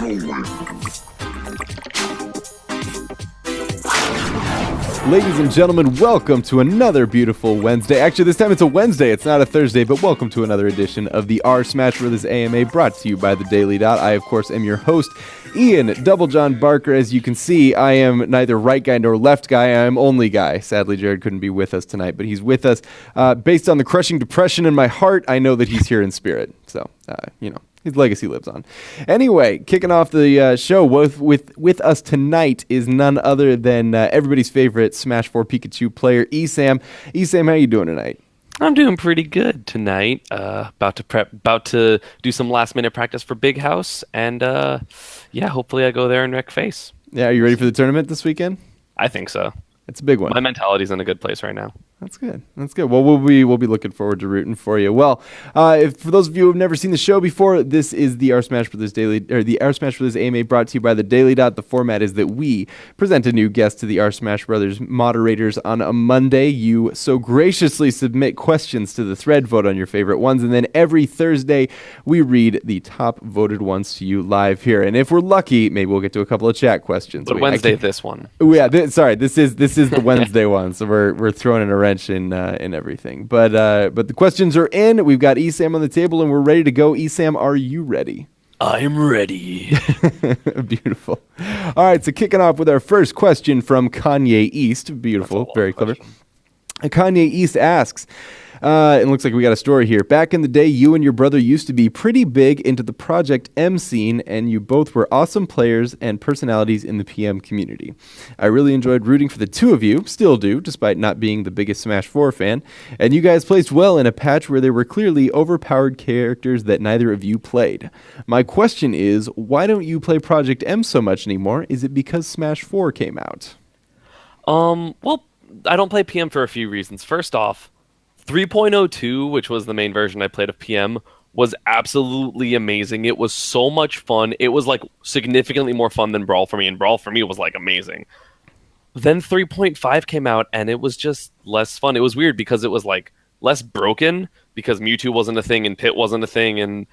Ladies and gentlemen, welcome to another beautiful Wednesday. Actually, this time it's a Wednesday. It's not a Thursday, but welcome to another edition of the R Smashbros AMA brought to you by the Daily Dot. I, of course, am your host, Ian Double John Barker. As you can see, I am neither right guy nor left guy. I am only guy. Sadly, Jared couldn't be with us tonight, but he's with us. Based on the crushing depression in my heart, I know that he's here in spirit. So, his legacy lives on. Anyway, kicking off the show with us tonight is none other than everybody's favorite Smash 4 Pikachu player, ESAM. ESAM, how you doing tonight? I'm doing pretty good tonight. About to do some last minute practice for Big House, and hopefully I go there and wreck face. Yeah, are you ready for the tournament this weekend? I think so. It's a big one. My mentality's in a good place right now. That's good. That's good. Well, we'll be looking forward to rooting for you. Well, for those of you who have never seen the show before, this is the R Smash Brothers the R Smash Brothers AMA brought to you by the Daily Dot. The format is that we present a new guest to the R Smash Brothers moderators on a Monday. You so graciously submit questions to the thread, vote on your favorite ones, and then every Thursday we read the top voted ones to you live here. And if we're lucky, maybe we'll get to a couple of chat questions. But Wednesday, this one. Oh, yeah, this is the Wednesday one, so we're throwing in a wrench in everything. But the questions are in. We've got ESAM on the table, and we're ready to go. ESAM, are you ready? I'm ready. Beautiful. All right, so kicking off with our first question from Kanye East. Beautiful, very clever. Kanye East asks, it looks like we got a story here. Back in the day, you and your brother used to be pretty big into the Project M scene, and you both were awesome players and personalities in the PM community. I really enjoyed rooting for the two of you, still do, despite not being the biggest Smash 4 fan, and you guys placed well in a patch where there were clearly overpowered characters that neither of you played. My question is, why don't you play Project M so much anymore? Is it because Smash 4 came out? Well, I don't play PM for a few reasons. First off, 3.02, which was the main version I played of PM, was absolutely amazing. It was so much fun. It was like significantly more fun than Brawl for me, and Brawl for me was like amazing. Then 3.5 came out, and it was just less fun. It was weird because it was like less broken, because Mewtwo wasn't a thing, and Pit wasn't a thing, and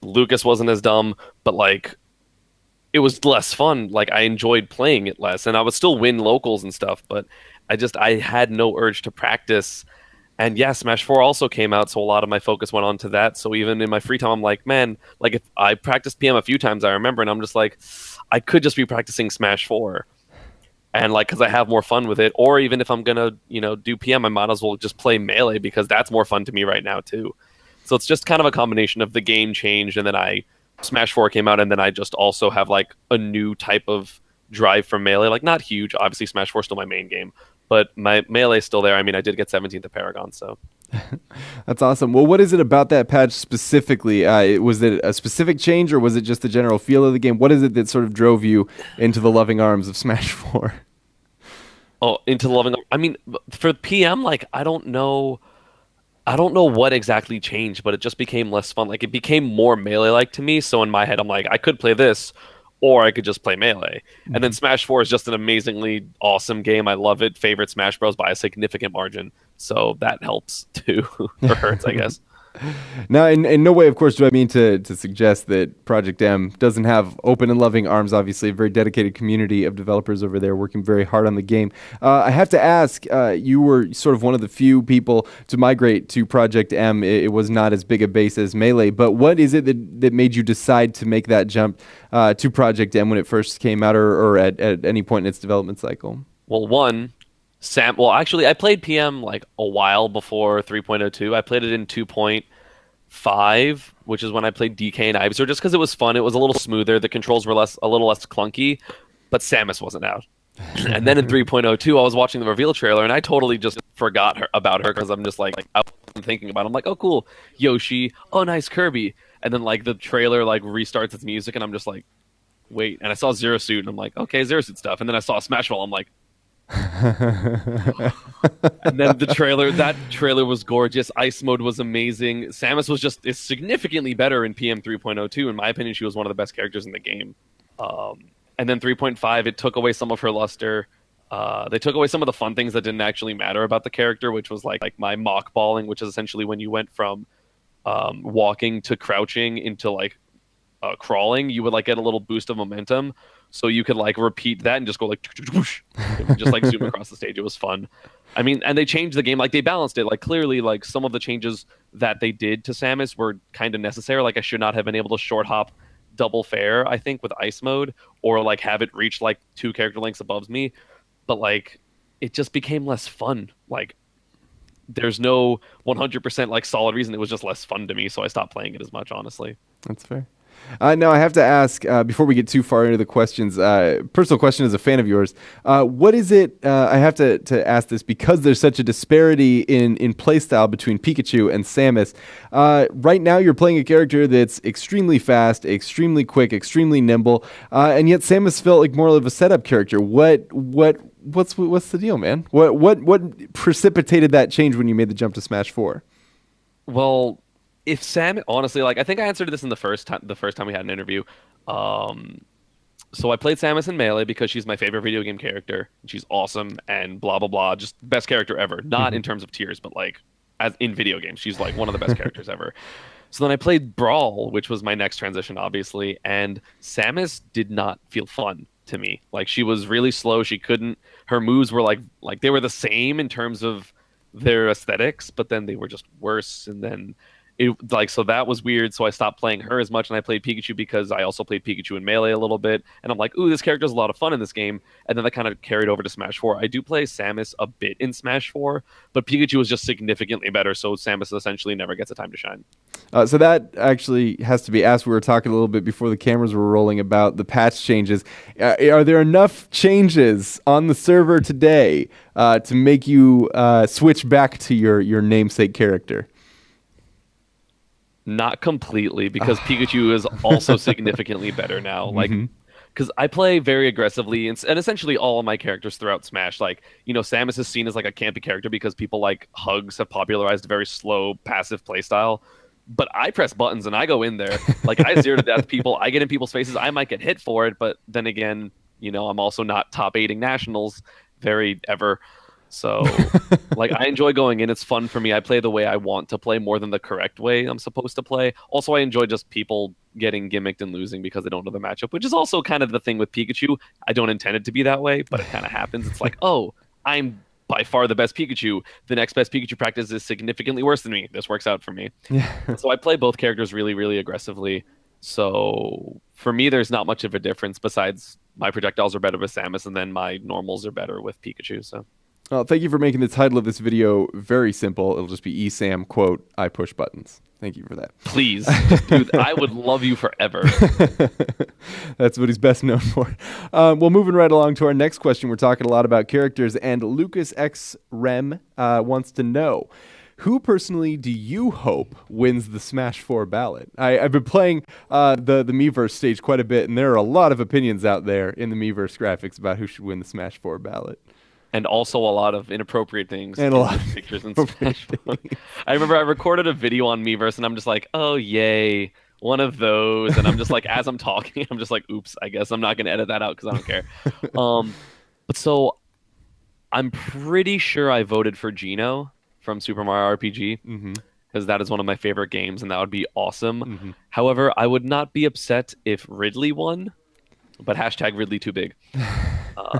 Lucas wasn't as dumb, but like it was less fun. Like I enjoyed playing it less, and I would still win locals and stuff, but I had no urge to practice. And yeah, Smash 4 also came out, so a lot of my focus went on to that. So even in my free time, I'm like, man, like if I practiced PM a few times, I remember, and I'm just like, I could just be practicing Smash 4. And like, because I have more fun with it. Or even if I'm going to, do PM, I might as well just play Melee, because that's more fun to me right now too. So it's just kind of a combination of the game changed, and then Smash 4 came out, and then I just also have like a new type of drive for Melee. Like not huge, obviously Smash 4 is still my main game, but my Melee is still there. I mean, I did get 17th at Paragon, so. That's awesome. Well, what is it about that patch specifically? Was it a specific change, or was it just the general feel of the game? What is it that sort of drove you into the loving arms of Smash 4? Oh, into the loving arms. I mean, for PM, like, I don't know what exactly changed, but it just became less fun. Like, it became more Melee-like to me, so in my head, I'm like, I could play this, or I could just play Melee. Mm-hmm. And then Smash 4 is just an amazingly awesome game. I love it. Favorite Smash Bros. By a significant margin. So that helps too. Or hurts, I guess. Now, in no way, of course, do I mean to suggest that Project M doesn't have open and loving arms. Obviously, a very dedicated community of developers over there working very hard on the game. I have to ask, you were sort of one of the few people to migrate to Project M. It was not as big a base as Melee, but what is it that made you decide to make that jump to Project M when it first came out, or at any point in its development cycle? Well, actually, I played PM like a while before 3.02. I played it in 2.5, which is when I played DK and Ivysaur, just because it was fun. It was a little smoother. The controls were a little less clunky, but Samus wasn't out. And then in 3.02, I was watching the reveal trailer, and I totally just forgot about her because I'm just like, I wasn't thinking about it. I'm like, oh, cool, Yoshi. Oh, nice, Kirby. And then like the trailer like restarts its music, and I'm just like, wait. And I saw Zero Suit, and I'm like, okay, Zero Suit stuff. And then I saw Smash Ball. I'm like, and then that trailer was gorgeous. Ice mode was amazing. Samus is significantly better in PM 3.02. In my opinion, she was one of the best characters in the game. And then 3.5, it took away some of her luster. They took away some of the fun things that didn't actually matter about the character, which was like my mock balling, which is essentially when you went from walking to crouching into like crawling, you would like get a little boost of momentum, so you could like repeat that and just go like whoosh, and just like zoom across the stage. It was fun. I mean, and they changed the game, like they balanced it. Like clearly, like some of the changes that they did to Samus were kind of necessary. Like I should not have been able to short hop double fair, I think, with ice mode, or like have it reach like 2 character lengths above me. But like it just became less fun. Like there's no 100% like solid reason. It was just less fun to me, so I stopped playing it as much, honestly. That's fair. Now, I have to ask, before we get too far into the questions, personal question as a fan of yours, what is it, I have to ask this because there's such a disparity in playstyle between Pikachu and Samus. Right now, you're playing a character that's extremely fast, extremely quick, extremely nimble, and yet Samus felt like more of a setup character. What's the deal, man? What precipitated that change when you made the jump to Smash 4? Well, if Sam, honestly, like I think I answered this in the first time we had an interview. So I played Samus in Melee because she's my favorite video game character. She's awesome and blah blah blah, just best character ever. Not in terms of tiers, but like as in video games, she's like one of the best characters ever. So then I played Brawl, which was my next transition, obviously, and Samus did not feel fun to me. Like she was really slow. She couldn't. Her moves were like they were the same in terms of their aesthetics, but then they were just worse. And then so that was weird. So I stopped playing her as much, and I played Pikachu because I also played Pikachu in Melee a little bit. And I'm like, ooh, this character's a lot of fun in this game. And then that kind of carried over to Smash 4. I do play Samus a bit in Smash 4, but Pikachu is just significantly better. So Samus essentially never gets a time to shine. So that actually has to be asked. We were talking a little bit before the cameras were rolling about the patch changes. Are there enough changes on the server today to make you switch back to your namesake character? Not completely, because Pikachu is also significantly better now. Like, because I play very aggressively, and essentially all of my characters throughout Smash, like, you know, Samus is seen as like a campy character because people like Hugs have popularized a very slow, passive playstyle. But I press buttons and I go in there. Like, I zero to death people. I get in people's faces. I might get hit for it, but then again, you know, I'm also not top 8ing nationals very ever. So, like, I enjoy going in. It's fun for me. I play the way I want to play more than the correct way I'm supposed to play. Also, I enjoy just people getting gimmicked and losing because they don't know the matchup, which is also kind of the thing with Pikachu. I don't intend it to be that way, but it kind of happens. It's like, oh, I'm by far the best Pikachu. The next best Pikachu practice is significantly worse than me. This works out for me. Yeah. So I play both characters really, really aggressively. So for me, there's not much of a difference besides my projectiles are better with Samus and then my normals are better with Pikachu. So. Well, thank you for making the title of this video very simple. It'll just be ESAM, quote, I push buttons. Thank you for that. Please. Dude, I would love you forever. That's what he's best known for. Well, moving right along to our next question. We're talking a lot about characters, and Lucas X Rem wants to know, who personally do you hope wins the Smash 4 ballot? I've been playing the Miiverse stage quite a bit, and there are a lot of opinions out there in the Miiverse graphics about who should win the Smash 4 ballot. And also a lot of inappropriate things. And a lot of pictures and Smash. I remember I recorded a video on Miiverse, and I'm just like, oh, yay, one of those. And I'm just like, as I'm talking, I'm just like, oops, I guess I'm not going to edit that out because I don't care. But so I'm pretty sure I voted for Geno from Super Mario RPG because that is one of my favorite games, and that would be awesome. However, I would not be upset if Ridley won, but hashtag Ridley too big.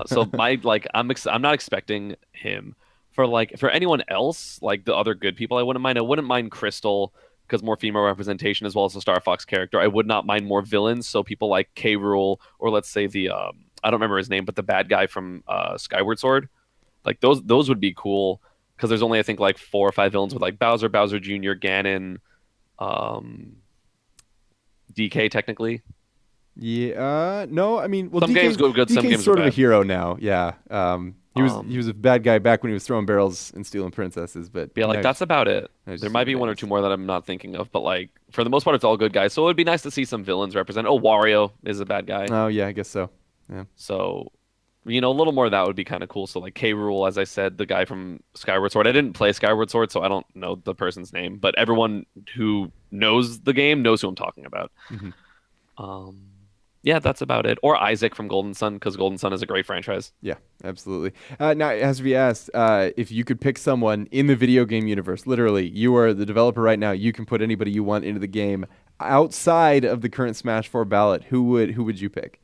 So I'm not expecting him. For anyone else, like the other good people, I wouldn't mind. I wouldn't mind Crystal because more female representation, as well as the Star Fox character. I would not mind more villains. So people like K. Rool, or let's say the I don't remember his name, but the bad guy from Skyward Sword. Like those would be cool because there's only I think like 4 or 5 villains with like Bowser Jr., Ganon, DK technically. Yeah, no, I mean, well, some games go good, some games sort are of bad. a hero now. Yeah, he was a bad guy back when he was throwing barrels and stealing princesses, but yeah, like that's about it. There might be 1 or 2 more that I'm not thinking of, but like for the most part, it's all good guys. So it would be nice to see some villains represented. Oh, Wario is a bad guy. Oh yeah, I guess so. Yeah. So, you know, a little more of that would be kind of cool. So like K. Rool, as I said, the guy from Skyward Sword. I didn't play Skyward Sword, so I don't know the person's name, but everyone who knows the game knows who I'm talking about. Yeah, that's about it. Or Isaac from Golden Sun, because Golden Sun is a great franchise. Yeah, absolutely. Now, it has to be asked, if you could pick someone in the video game universe, literally, you are the developer right now, you can put anybody you want into the game outside of the current Smash 4 ballot, who would you pick?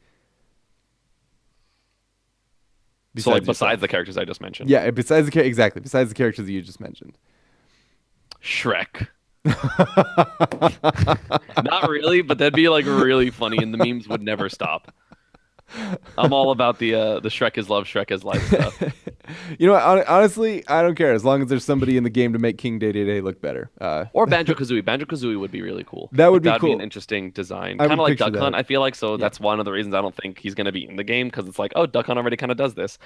So like Yourself. besides the characters I just mentioned. Yeah, besides the characters that you just mentioned. Shrek. Not really, but that'd be like really funny, and the memes would never stop. I'm all about the Shrek is love, Shrek is life stuff. You know what? Honestly, I don't care as long as there's somebody in the game to make King Dedede look better. Or Banjo-Kazooie. Banjo-Kazooie would be really cool. That would be that'd cool. Be an interesting design. Kind of like Duck Hunt, I feel like. So that's one of the reasons I don't think he's going to be in the game, because it's like, oh, Duck Hunt already kind of does this.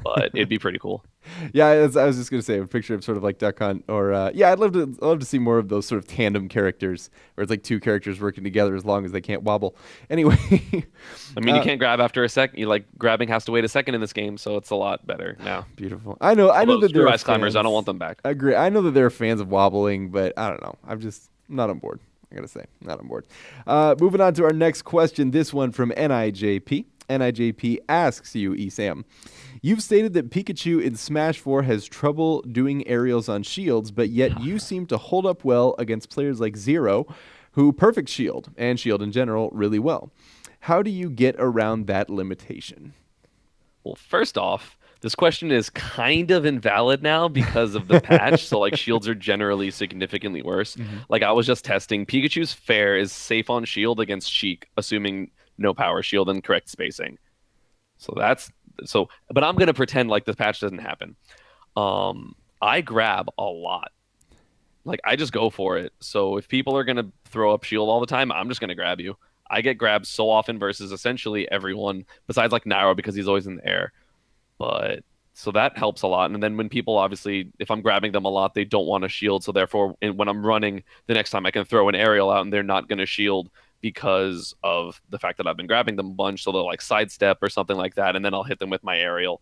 But it'd be pretty cool. Yeah, I was just going to say a picture of sort of like Duck Hunt, or I'd love to see more of those sort of tandem characters where it's like two characters working together as long as they can't wobble. Anyway. I mean, you can't grab after a second. You like grabbing has to wait a second in this game, so it's a lot better now. Beautiful. I know that there are ice climbers. I don't want them back. I agree. I know that there are fans of wobbling, but I don't know. I'm just not on board. I gotta say, not on board. Moving on to our next question. This one from NIJP. NIJP asks you, ESAM. You've stated that Pikachu in Smash 4 has trouble doing aerials on shields, but yet you seem to hold up well against players like Zero, who perfect shield, and shield in general, really well. How do you get around that limitation? Well, first off, this question is kind of invalid now because of the patch. So, like, shields are generally significantly worse. Mm-hmm. Like, I was just testing. Pikachu's fair is safe on shield against Sheik, assuming no power shield and correct spacing. But I'm going to pretend like this patch doesn't happen. I grab a lot. Like, I just go for it. So, if people are going to throw up shield all the time, I'm just going to grab you. I get grabbed so often versus essentially everyone, besides like Nairo because he's always in the air. But so that helps a lot. And then when people obviously, if I'm grabbing them a lot, they don't want to shield. So therefore, when I'm running, the next time I can throw an aerial out and they're not going to shield because of the fact that I've been grabbing them a bunch. So they'll like sidestep or something like that. And then I'll hit them with my aerial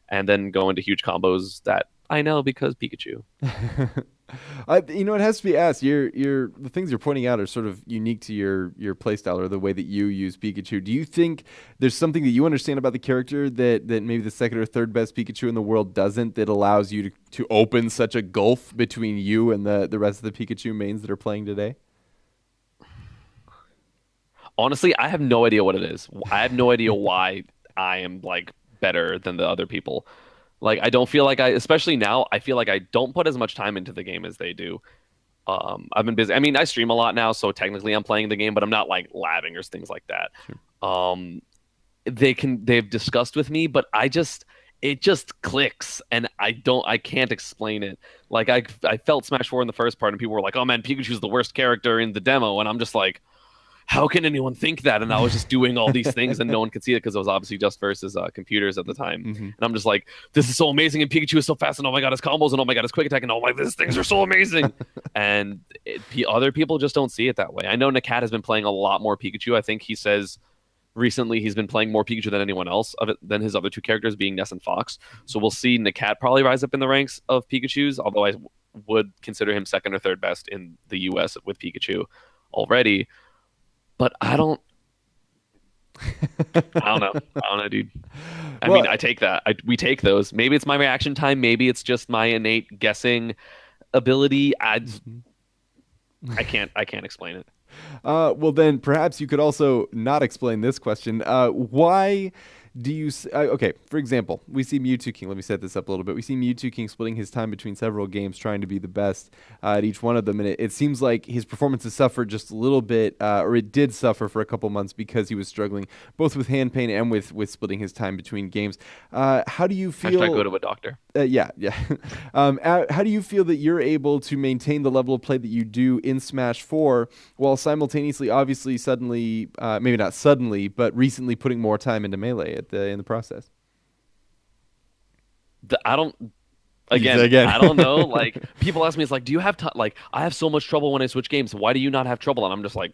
and then go into huge combos that I know because Pikachu. It has to be asked. The things you're pointing out are sort of unique to your playstyle or the way that you use Pikachu. Do you think there's something that you understand about the character that maybe the second or third best Pikachu in the world doesn't, that allows you to open such a gulf between you and the rest of the Pikachu mains that are playing today? Honestly, I have no idea what it is. I have no idea why I am like better than the other people. Like, I don't feel like especially now, I feel like I don't put as much time into the game as they do. I've been busy. I mean, I stream a lot now, so technically I'm playing the game, but I'm not like labbing or things like that. Sure. They've discussed with me, but it just clicks, and I can't explain it. Like, I felt Smash 4 in the first part, and people were like, oh man, Pikachu's the worst character in the demo, and I'm just like, how can anyone think that? And I was just doing all these things and no one could see it because it was obviously just versus computers at the time. Mm-hmm. And I'm just like, this is so amazing. And Pikachu is so fast. And oh my God, his combos. And oh my God, his quick attack. And oh my, these things are so amazing. And other people just don't see it that way. I know Nakat has been playing a lot more Pikachu. I think he says recently he's been playing more Pikachu than anyone else than his other two characters being Ness and Fox. So we'll see Nakat probably rise up in the ranks of Pikachu's, although I would consider him second or third best in the US with Pikachu already. But I don't know, dude. I mean, I take that. We take those. Maybe it's my reaction time. Maybe it's just my innate guessing ability. I can't explain it. Well, then perhaps you could also not explain this question. Why do you... okay, for example, we see Mewtwo King. Let me set this up a little bit. We see Mewtwo King splitting his time between several games trying to be the best at each one of them. And it seems like his performance has suffered just a little bit, or it did suffer for a couple months because he was struggling both with hand pain and with splitting his time between games. How do you feel... Hashtag go to a doctor. Yeah. How do you feel that you're able to maintain the level of play that you do in Smash 4 while simultaneously, obviously, suddenly, maybe not suddenly, but recently putting more time into Melee in the process? I don't know. Like, people ask me, it's like, do you have time? Like, I have so much trouble when I switch games. Why do you not have trouble? And I'm just like,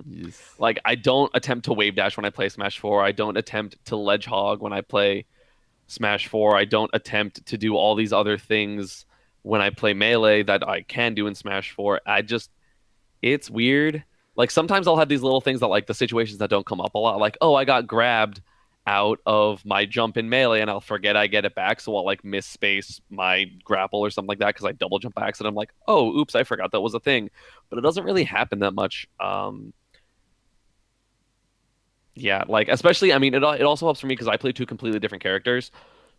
yes. Like, I don't attempt to wave dash when I play Smash 4. I don't attempt to ledge hog when I play Smash 4. I don't attempt to do all these other things when I play Melee that I can do in Smash 4. It's weird. Like, sometimes I'll have these little things that, like, the situations that don't come up a lot. Like, oh, I got grabbed out of my jump in melee and I'll forget I get it back, so I'll like misspace my grapple or something like that because I double jump by accident. I'm like, oh, oops, I forgot that was a thing. But it doesn't really happen that much. Yeah, like especially, I mean, it also helps for me because I play two completely different characters.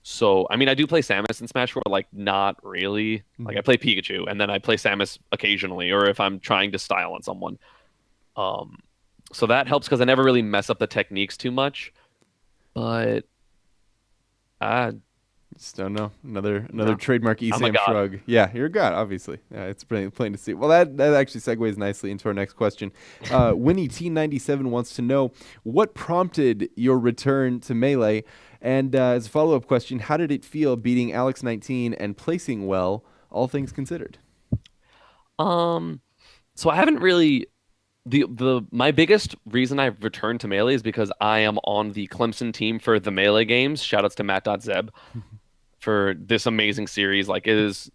So, I mean, I do play Samus in Smash, but like not really. Like I play Pikachu, and then I play Samus occasionally, or if I'm trying to style on someone. Um, so that helps because I never really mess up the techniques too much. But Just don't know. Another no, trademark I'm a ESAM god. shrug. Yeah, you're a god, obviously. Yeah, it's plain to see. Well, that actually segues nicely into our next question. Winnie T97 wants to know what prompted your return to Melee, and as a follow-up question, how did it feel beating Alex 19 and placing well, all things considered? Um, so I haven't really the my biggest reason I've returned to Melee is because I am on the Clemson team for the Melee games. Shoutouts to Matt.Zeb for this amazing series. Like it's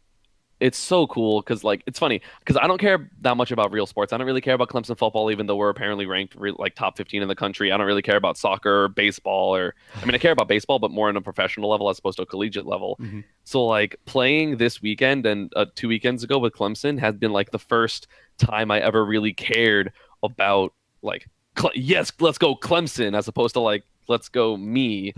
so cool because like it's funny because I don't care that much about real sports. I don't really care about Clemson football, even though we're apparently ranked like top 15 in the country. I don't really care about soccer or baseball, or I mean I care about baseball, but more on a professional level as opposed to a collegiate level. Mm-hmm. So like playing this weekend and 2 weekends ago with Clemson has been like the first time I ever really cared about like yes, let's go Clemson as opposed to like let's go me.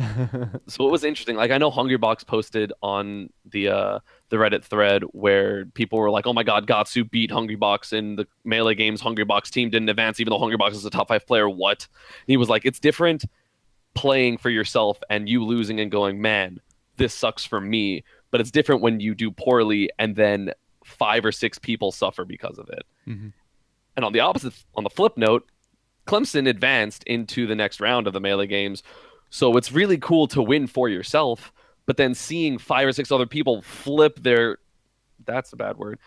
So it was interesting. Like I know Hungrybox posted on the Reddit thread where people were like, "Oh my God, Gatsu beat Hungrybox in the Melee games. Hungrybox team didn't advance, even though Hungrybox is a top 5 player. What?" And he was like, "It's different playing for yourself and you losing and going, man, this sucks for me. But it's different when you do poorly and then 5 or 6 people suffer because of it." Mm-hmm. And on the flip note, Clemson advanced into the next round of the Melee games. So it's really cool to win for yourself, but then seeing 5 or 6 other people flip their that's a bad word.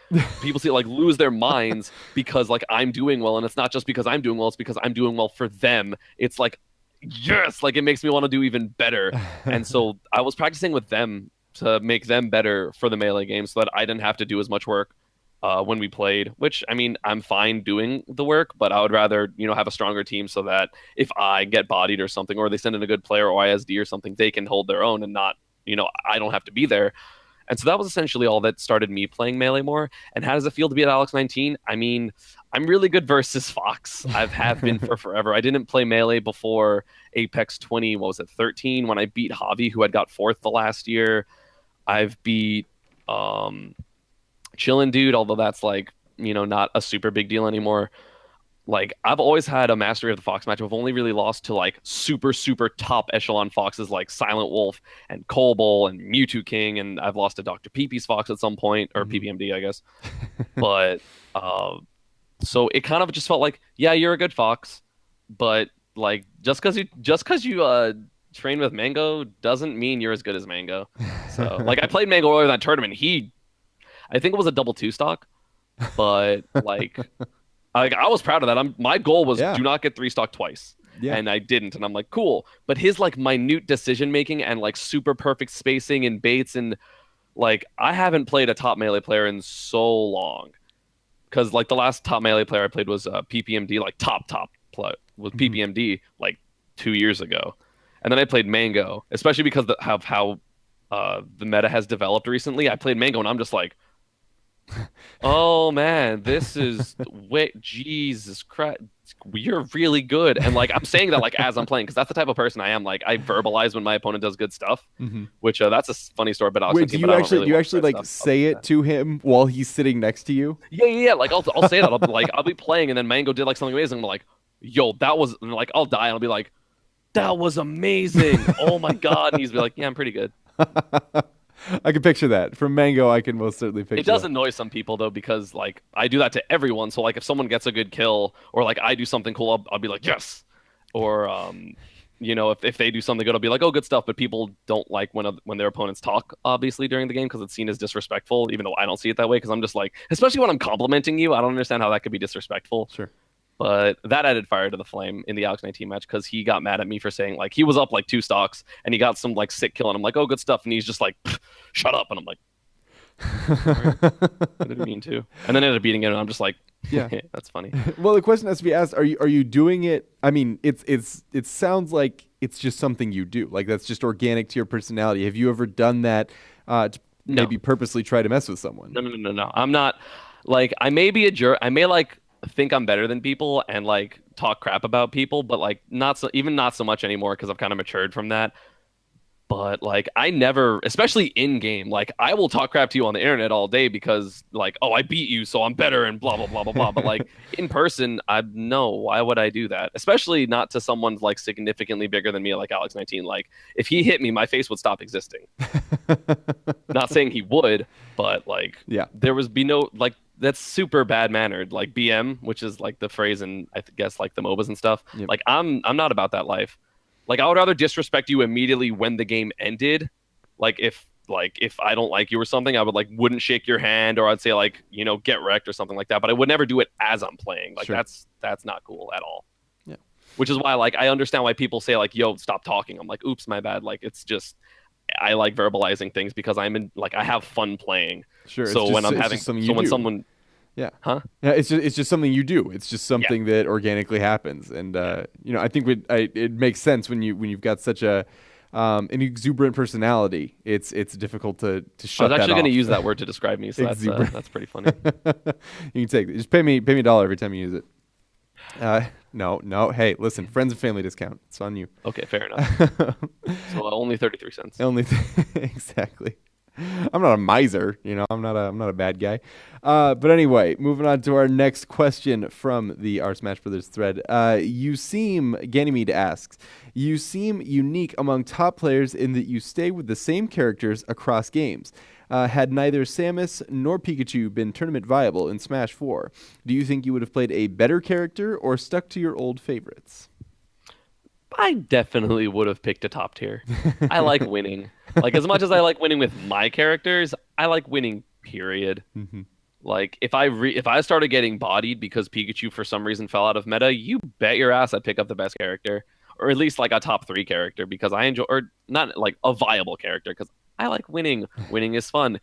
People see like lose their minds because like I'm doing well, and it's not just because I'm doing well, it's because I'm doing well for them. It's like yes, like it makes me want to do even better. And so I was practicing with them to make them better for the Melee game so that I didn't have to do as much work when we played, which I mean, I'm fine doing the work, but I would rather, have a stronger team so that if I get bodied or something, or they send in a good player or ISD or something, they can hold their own and not, I don't have to be there. And so that was essentially all that started me playing Melee more. And how does it feel to be at Alex 19? I mean, I'm really good versus Fox. Have been for forever. I didn't play Melee before Apex 20, what was it, 13, when I beat Javi, who had got 4th the last year. I've beat Chillin' Dude, although that's like, not a super big deal anymore. Like, I've always had a mastery of the Fox match. I've only really lost to like super, super top echelon Foxes like Silent Wolf and Colbull and Mewtwo King, and I've lost to Dr. Peepee's Fox at some point, or PPMD, I guess. But so it kind of just felt like, yeah, you're a good Fox, but like just because you train with Mango doesn't mean you're as good as Mango. So like I played Mango earlier in that tournament. I think it was a double 2 stock, but like I was proud of that. My goal was do not get 3 stock twice. Yeah. And I didn't, and I'm like, cool. But his like minute decision making and like super perfect spacing and baits, and like I haven't played a top Melee player in so long. Because like the last top Melee player I played was PPMD, like top play was PPMD like 2 years ago. And then I played Mango, especially because of how the meta has developed recently. I played Mango and I'm just like, oh man, this is wait, Jesus Christ, you're really good. And like I'm saying that like as I'm playing, because that's the type of person I am. Like I verbalize when my opponent does good stuff, which that's a funny story. But wait, do you actually like say it to him while he's sitting next to you? Yeah. Like I'll say that. I'll be playing, and then Mango did like something amazing. I'm like, yo, that was, and like I'll die, and I'll be like, that was amazing. Oh my God. And he's be like, yeah, I'm pretty good. I can picture that. From Mango, I can most certainly picture it. It does that. annoy some people, though, because like I do that to everyone. So like if someone gets a good kill or like I do something cool, I'll be like, yes. Or, if they do something good, I'll be like, oh, good stuff. But people don't like when their opponents talk, obviously, during the game because it's seen as disrespectful, even though I don't see it that way because I'm just like, especially when I'm complimenting you, I don't understand how that could be disrespectful. Sure. But that added fire to the flame in the Alex 19 match because he got mad at me for saying like he was up like 2 stocks and he got some like sick kill and I'm like, oh, good stuff, and he's just like, shut up, and I'm like, I didn't mean to, and then ended up beating it and I'm just like, yeah, that's funny. Well, the question has to be asked: Are you doing it? I mean, it sounds like it's just something you do. Like that's just organic to your personality. Have you ever done that to No. maybe purposely try to mess with someone? No. I'm not like I may be a jerk. I may like think I'm better than people and like talk crap about people, but like not so much anymore because I've kind of matured from that. But like I never, especially in game, like I will talk crap to you on the internet all day because like, oh, I beat you, so I'm better and blah blah blah blah blah. But like in person, I no, why would I do that? Especially not to someone like significantly bigger than me, like Alex 19. Like if he hit me, my face would stop existing. Not saying he would, but like Yeah. there was be no like that's super bad mannered. Like BM, which is like the phrase in I guess like the MOBAs and stuff. Yep. Like I'm not about that life. Like I would rather disrespect you immediately when the game ended. Like if I don't like you or something, I would like wouldn't shake your hand or I'd say like, get wrecked or something like that. But I would never do it as I'm playing. Like Sure. that's not cool at all. Yeah. Which is why like I understand why people say like, yo, stop talking. I'm like, oops, my bad. Like it's just I like verbalizing things because I'm in like I have fun playing. Sure. So when I'm having when someone yeah. Huh? Yeah, it's just something you do. It's just something that organically happens, and I think it makes sense when you've got such an exuberant personality. It's difficult to shut that off. I was actually going to use that word to describe me, so that's pretty funny. You can take it. Just pay me $1 every time you use it. No. Hey, listen, friends and family discount. It's on you. Okay, fair enough. So only 33 cents. Exactly. I'm not a miser, I'm not a bad guy. But anyway, moving on to our next question from the R Smash Brothers thread. Ganymede asks, you seem unique among top players in that you stay with the same characters across games. Had neither Samus nor Pikachu been tournament viable in Smash 4, do you think you would have played a better character or stuck to your old favorites? I definitely would have picked a top tier. I like winning. Like as much as I like winning with my characters, I like winning. Period. Mm-hmm. Like if I started getting bodied because Pikachu for some reason fell out of meta, you bet your ass I'd pick up the best character, or at least like a top 3 character because I enjoy, or not like a viable character because I like winning. Winning is fun.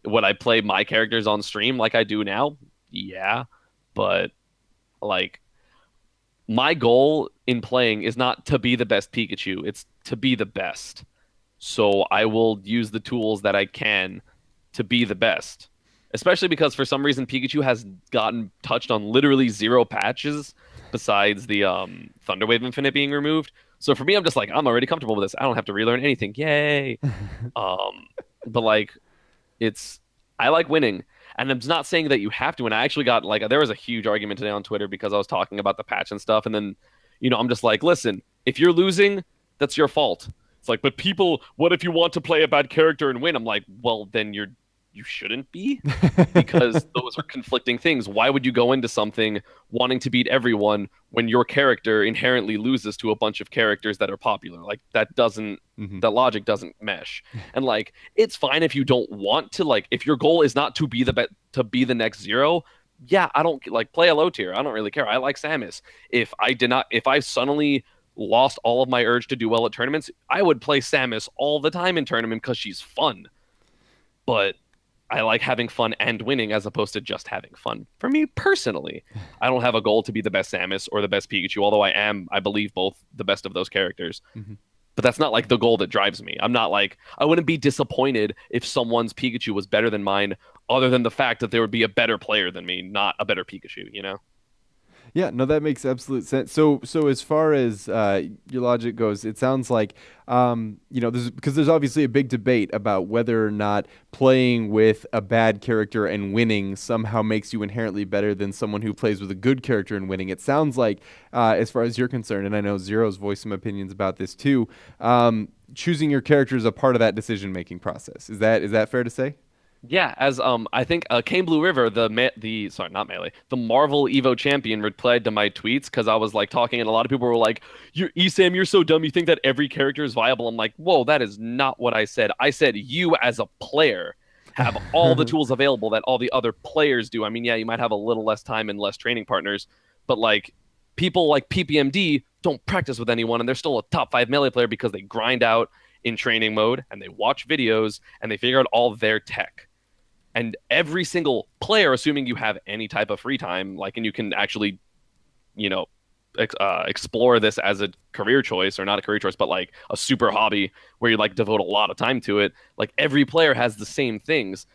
Would I play my characters on stream like I do now? Yeah, but like. My goal in playing is not to be the best Pikachu. It's to be the best. So I will use the tools that I can to be the best. Especially because for some reason Pikachu has gotten touched on literally 0 patches besides the Thunderwave Infinite being removed. So for me, I'm just like, I'm already comfortable with this. I don't have to relearn anything. Yay! But like, I like winning. And I'm not saying that you have to. And I actually got there was a huge argument today on Twitter because I was talking about the patch and stuff. And then, I'm just like, listen, if you're losing, that's your fault. It's like, but people, what if you want to play a bad character and win? I'm like, well, then you shouldn't be because those are conflicting things. Why would you go into something wanting to beat everyone when your character inherently loses to a bunch of characters that are popular? Like that doesn't, that logic doesn't mesh. And like, it's fine if you don't want to, like, if your goal is not to be the next 0. Yeah, I don't like play a low tier. I don't really care. I like Samus. If I suddenly lost all of my urge to do well at tournaments, I would play Samus all the time in tournament because she's fun. But I like having fun and winning as opposed to just having fun. For me personally, I don't have a goal to be the best Samus or the best Pikachu, although I am, I believe, both the best of those characters. Mm-hmm. But that's not like the goal that drives me. I'm not like, I wouldn't be disappointed if someone's Pikachu was better than mine, other than the fact that there would be a better player than me, not a better Pikachu, Yeah, no, that makes absolute sense. So as far as your logic goes, it sounds like there's obviously a big debate about whether or not playing with a bad character and winning somehow makes you inherently better than someone who plays with a good character and winning. It sounds like, as far as you're concerned, and I know Zero's voiced some opinions about this too, choosing your character is a part of that decision-making process. Is that fair to say? Yeah, as I think Kane Blue River, the Marvel Evo champion, replied to my tweets because I was like talking, and a lot of people were like, "You're ESAM, you're so dumb. You think that every character is viable?" I'm like, "Whoa, that is not what I said. I said you as a player have all the tools available that all the other players do. I mean, yeah, you might have a little less time and less training partners, but like people like PPMD don't practice with anyone, and they're still a top 5 melee player because they grind out in training mode and they watch videos and they figure out all their tech." And every single player, assuming you have any type of free time, like, and you can actually, explore this as a career choice, or not a career choice, but like a super hobby where you like devote a lot of time to it, like every player has the same things.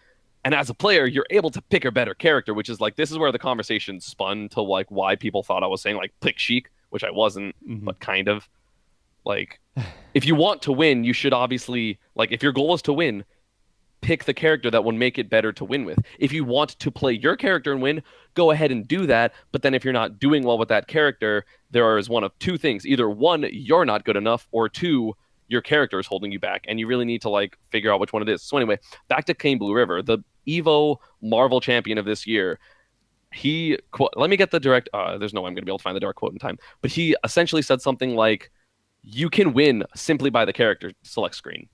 And as a player, you're able to pick a better character, which is like, this is where the conversation spun to like why people thought I was saying like pick Sheik, which I wasn't, but kind of. Like, if you want to win, you should obviously, like, if your goal is to win, pick the character that will make it better to win with. If you want to play your character and win, go ahead and do that. But then if you're not doing well with that character, there is one of two things. Either one, you're not good enough, or two, your character is holding you back, and you really need to like figure out which one it is. So anyway, back to Kane Blue River, the Evo Marvel champion of this year. He let me get the direct there's no way I'm going to be able to find the direct quote in time, but he essentially said something like, you can win simply by the character select screen.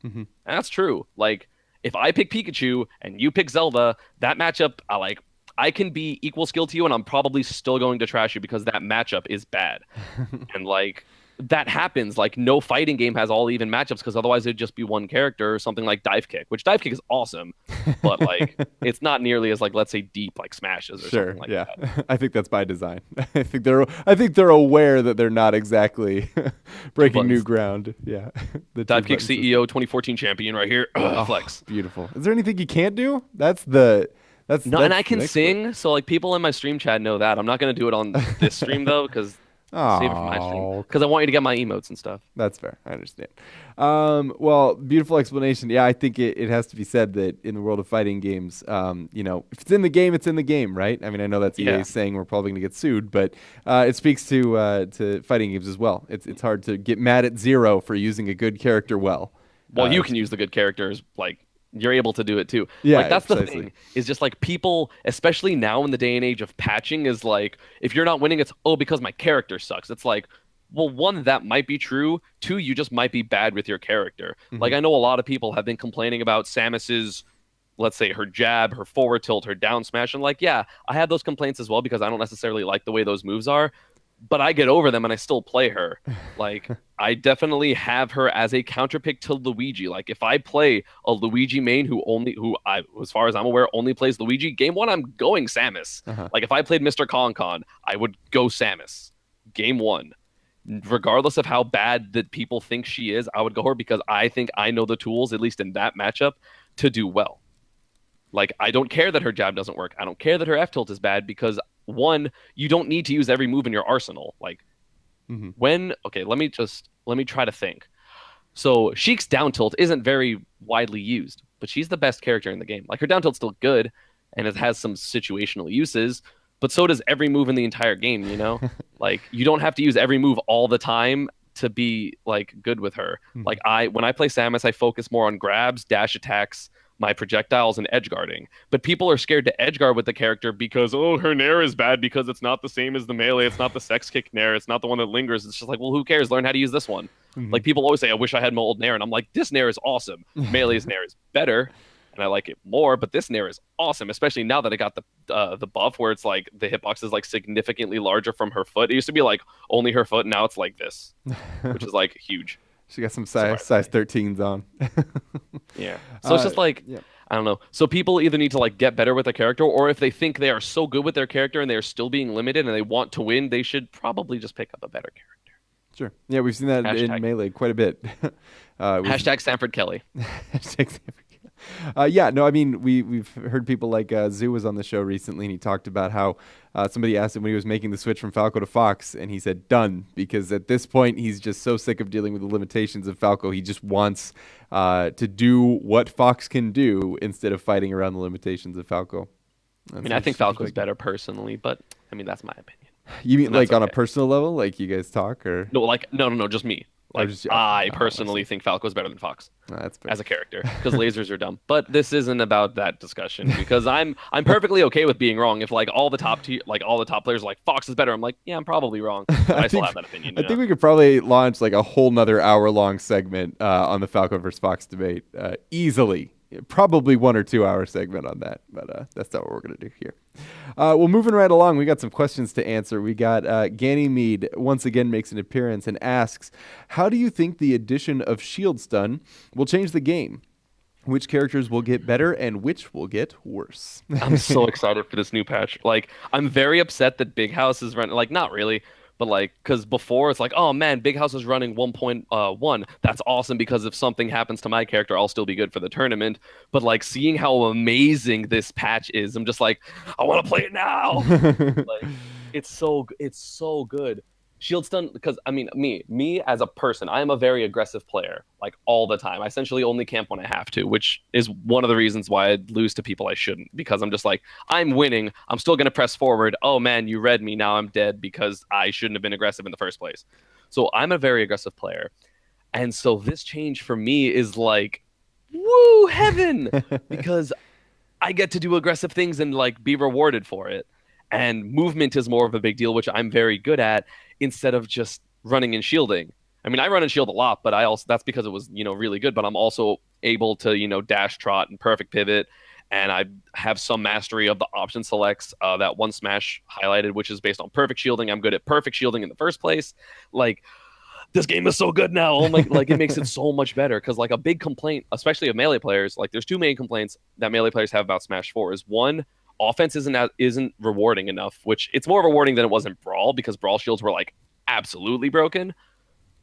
And that's true. Like, if I pick Pikachu and you pick Zelda, that matchup, I can be equal skill to you, and I'm probably still going to trash you because that matchup is bad. And like, that happens. Like, no fighting game has all even matchups, because otherwise it'd just be one character, or something like Dive Kick, which Dive Kick is awesome, but like it's not nearly as like, let's say, deep like Smashes or something like that. I think that's by design. I think they're aware that they're not exactly breaking new ground. Yeah. The Dive Kick CEO 2014 champion right here. Flex. Beautiful. Is there anything you can't do? That's and I can sing, so like people in my stream chat know that. I'm not gonna do it on this stream though, because save it for my stream, because I want you to get my emotes and stuff. That's fair. I understand. Well, beautiful explanation. Yeah, I think it has to be said that in the world of fighting games, if it's in the game, it's in the game, right? I mean, I know that's EA saying we're probably going to get sued, but it speaks to fighting games as well. It's hard to get mad at Zero for using a good character well. Well, you can use the good characters, like, you're able to do it too. Yeah, like, that's precisely. The thing, is just like people, especially now in the day and age of patching, is like, if you're not winning, it's because my character sucks. It's like, well, one, that might be true. Two, you just might be bad with your character. Like, I know a lot of people have been complaining about Samus's, let's say, her jab, her forward tilt, her down smash, and like, yeah, I have those complaints as well, because I don't necessarily like the way those moves are, but I get over them and I still play her. Like, I definitely have her as a counterpick to Luigi. Like, if I play a Luigi main who as far as I'm aware, only plays Luigi, game one, I'm going Samus. Like, if I played Mr. Con, I would go Samus. Game one. Regardless of how bad that people think she is, I would go her, because I think I know the tools, at least in that matchup, to do well. Like, I don't care that her jab doesn't work. I don't care that her F tilt is bad, because one, you don't need to use every move in your arsenal. Like, let me try to think. So Sheik's down tilt isn't very widely used, but she's the best character in the game. Like, her down tilt's still good, and it has some situational uses, but so does every move in the entire game, you know? Like, you don't have to use every move all the time to be like good with her. Like, when I play Samus, I focus more on grabs, dash attacks, my projectiles, and edge guarding. But people are scared to edge guard with the character because, her nair is bad because it's not the same as the melee. It's not the sex kick nair. It's not the one that lingers. It's just like, well, who cares? Learn how to use this one. Like, people always say, I wish I had my old nair. And I'm like, this nair is awesome. Melee's nair is better, and I like it more, but this nair is awesome, especially now that I got the buff where it's like the hitbox is like significantly larger from her foot. It used to be like only her foot, and now it's like this, which is like huge. She got some size 13s on. Yeah. So it's just like, I don't know. So people either need to like get better with a character, or if they think they are so good with their character and they are still being limited and they want to win, they should probably just pick up a better character. Sure. Yeah, we've seen that in Melee quite a bit. Hashtag Sanford Kelly. Hashtag Sanford Kelly. I mean, we've heard people like Zoo was on the show recently, and he talked about how somebody asked him when he was making the switch from Falco to Fox, and he said done, because at this point he's just so sick of dealing with the limitations of Falco. He just wants to do what Fox can do instead of fighting around the limitations of Falco. I think Falco's better personally, but I mean, that's my opinion. You mean like on a personal level, like you guys talk, or no, just me. Like, I personally think Falco's better than Fox that's fair. as a character, because lasers are dumb. But this isn't about that discussion, because I'm perfectly okay with being wrong. If like all the top players are like Fox is better, I'm like, yeah, I'm probably wrong. But I still have that opinion. I think we could probably launch like a whole nother hour-long segment on the Falco versus Fox debate easily. Probably 1 or 2 hour segment on that, but that's not what we're going to do here. Well, moving right along, we got some questions to answer. We got Ganymede once again makes an appearance and asks, how do you think the addition of Shield Stun will change the game? Which characters will get better and which will get worse? I'm so excited for this new patch. Like, I'm very upset that Big House is running. Like, not really, But like, because before it's like, oh man, Big House is running 1.1. That's awesome because if something happens to my character, I'll still be good for the tournament. But like seeing how amazing this patch is, I'm just like, I want to play it now. Like, it's so good. Shield stun, because I mean, me as a person, I am a very aggressive player, like all the time. I essentially only camp when I have to, which is one of the reasons why I lose to people I shouldn't, because I'm just like, I'm winning, I'm still gonna press forward. Oh man, you read me, now I'm dead because I shouldn't have been aggressive in the first place. So I'm a very aggressive player, and so this change for me is like, woo, heaven, because I get to do aggressive things and like be rewarded for it. And movement is more of a big deal, which I'm very good at, instead of just running and shielding. I mean, I run and shield a lot, but I also, that's because it was, really good, but I'm also able to, dash, trot, and perfect pivot. And I have some mastery of the option selects that one Smash highlighted, which is based on perfect shielding. I'm good at perfect shielding in the first place. Like, this game is so good now. Oh my, like it makes it so much better. Because like a big complaint, especially of melee players, like there's two main complaints that melee players have about Smash 4 is one, offense isn't rewarding enough, which it's more rewarding than it was in Brawl because Brawl shields were like absolutely broken.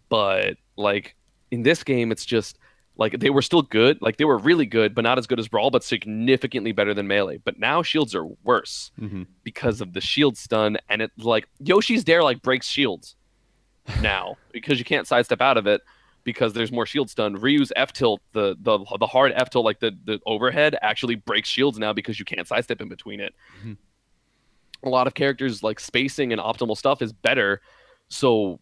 But like in this game, it's just like they were still good, like they were really good, but not as good as Brawl, but significantly better than melee. But now shields are worse because of the shield stun, and it like Yoshi's Dare like breaks shields now because you can't sidestep out of it because there's more shield stun. Ryu's F tilt, the hard F tilt, like the overhead, actually breaks shields now because you can't sidestep in between it. A lot of characters like spacing and optimal stuff is better, so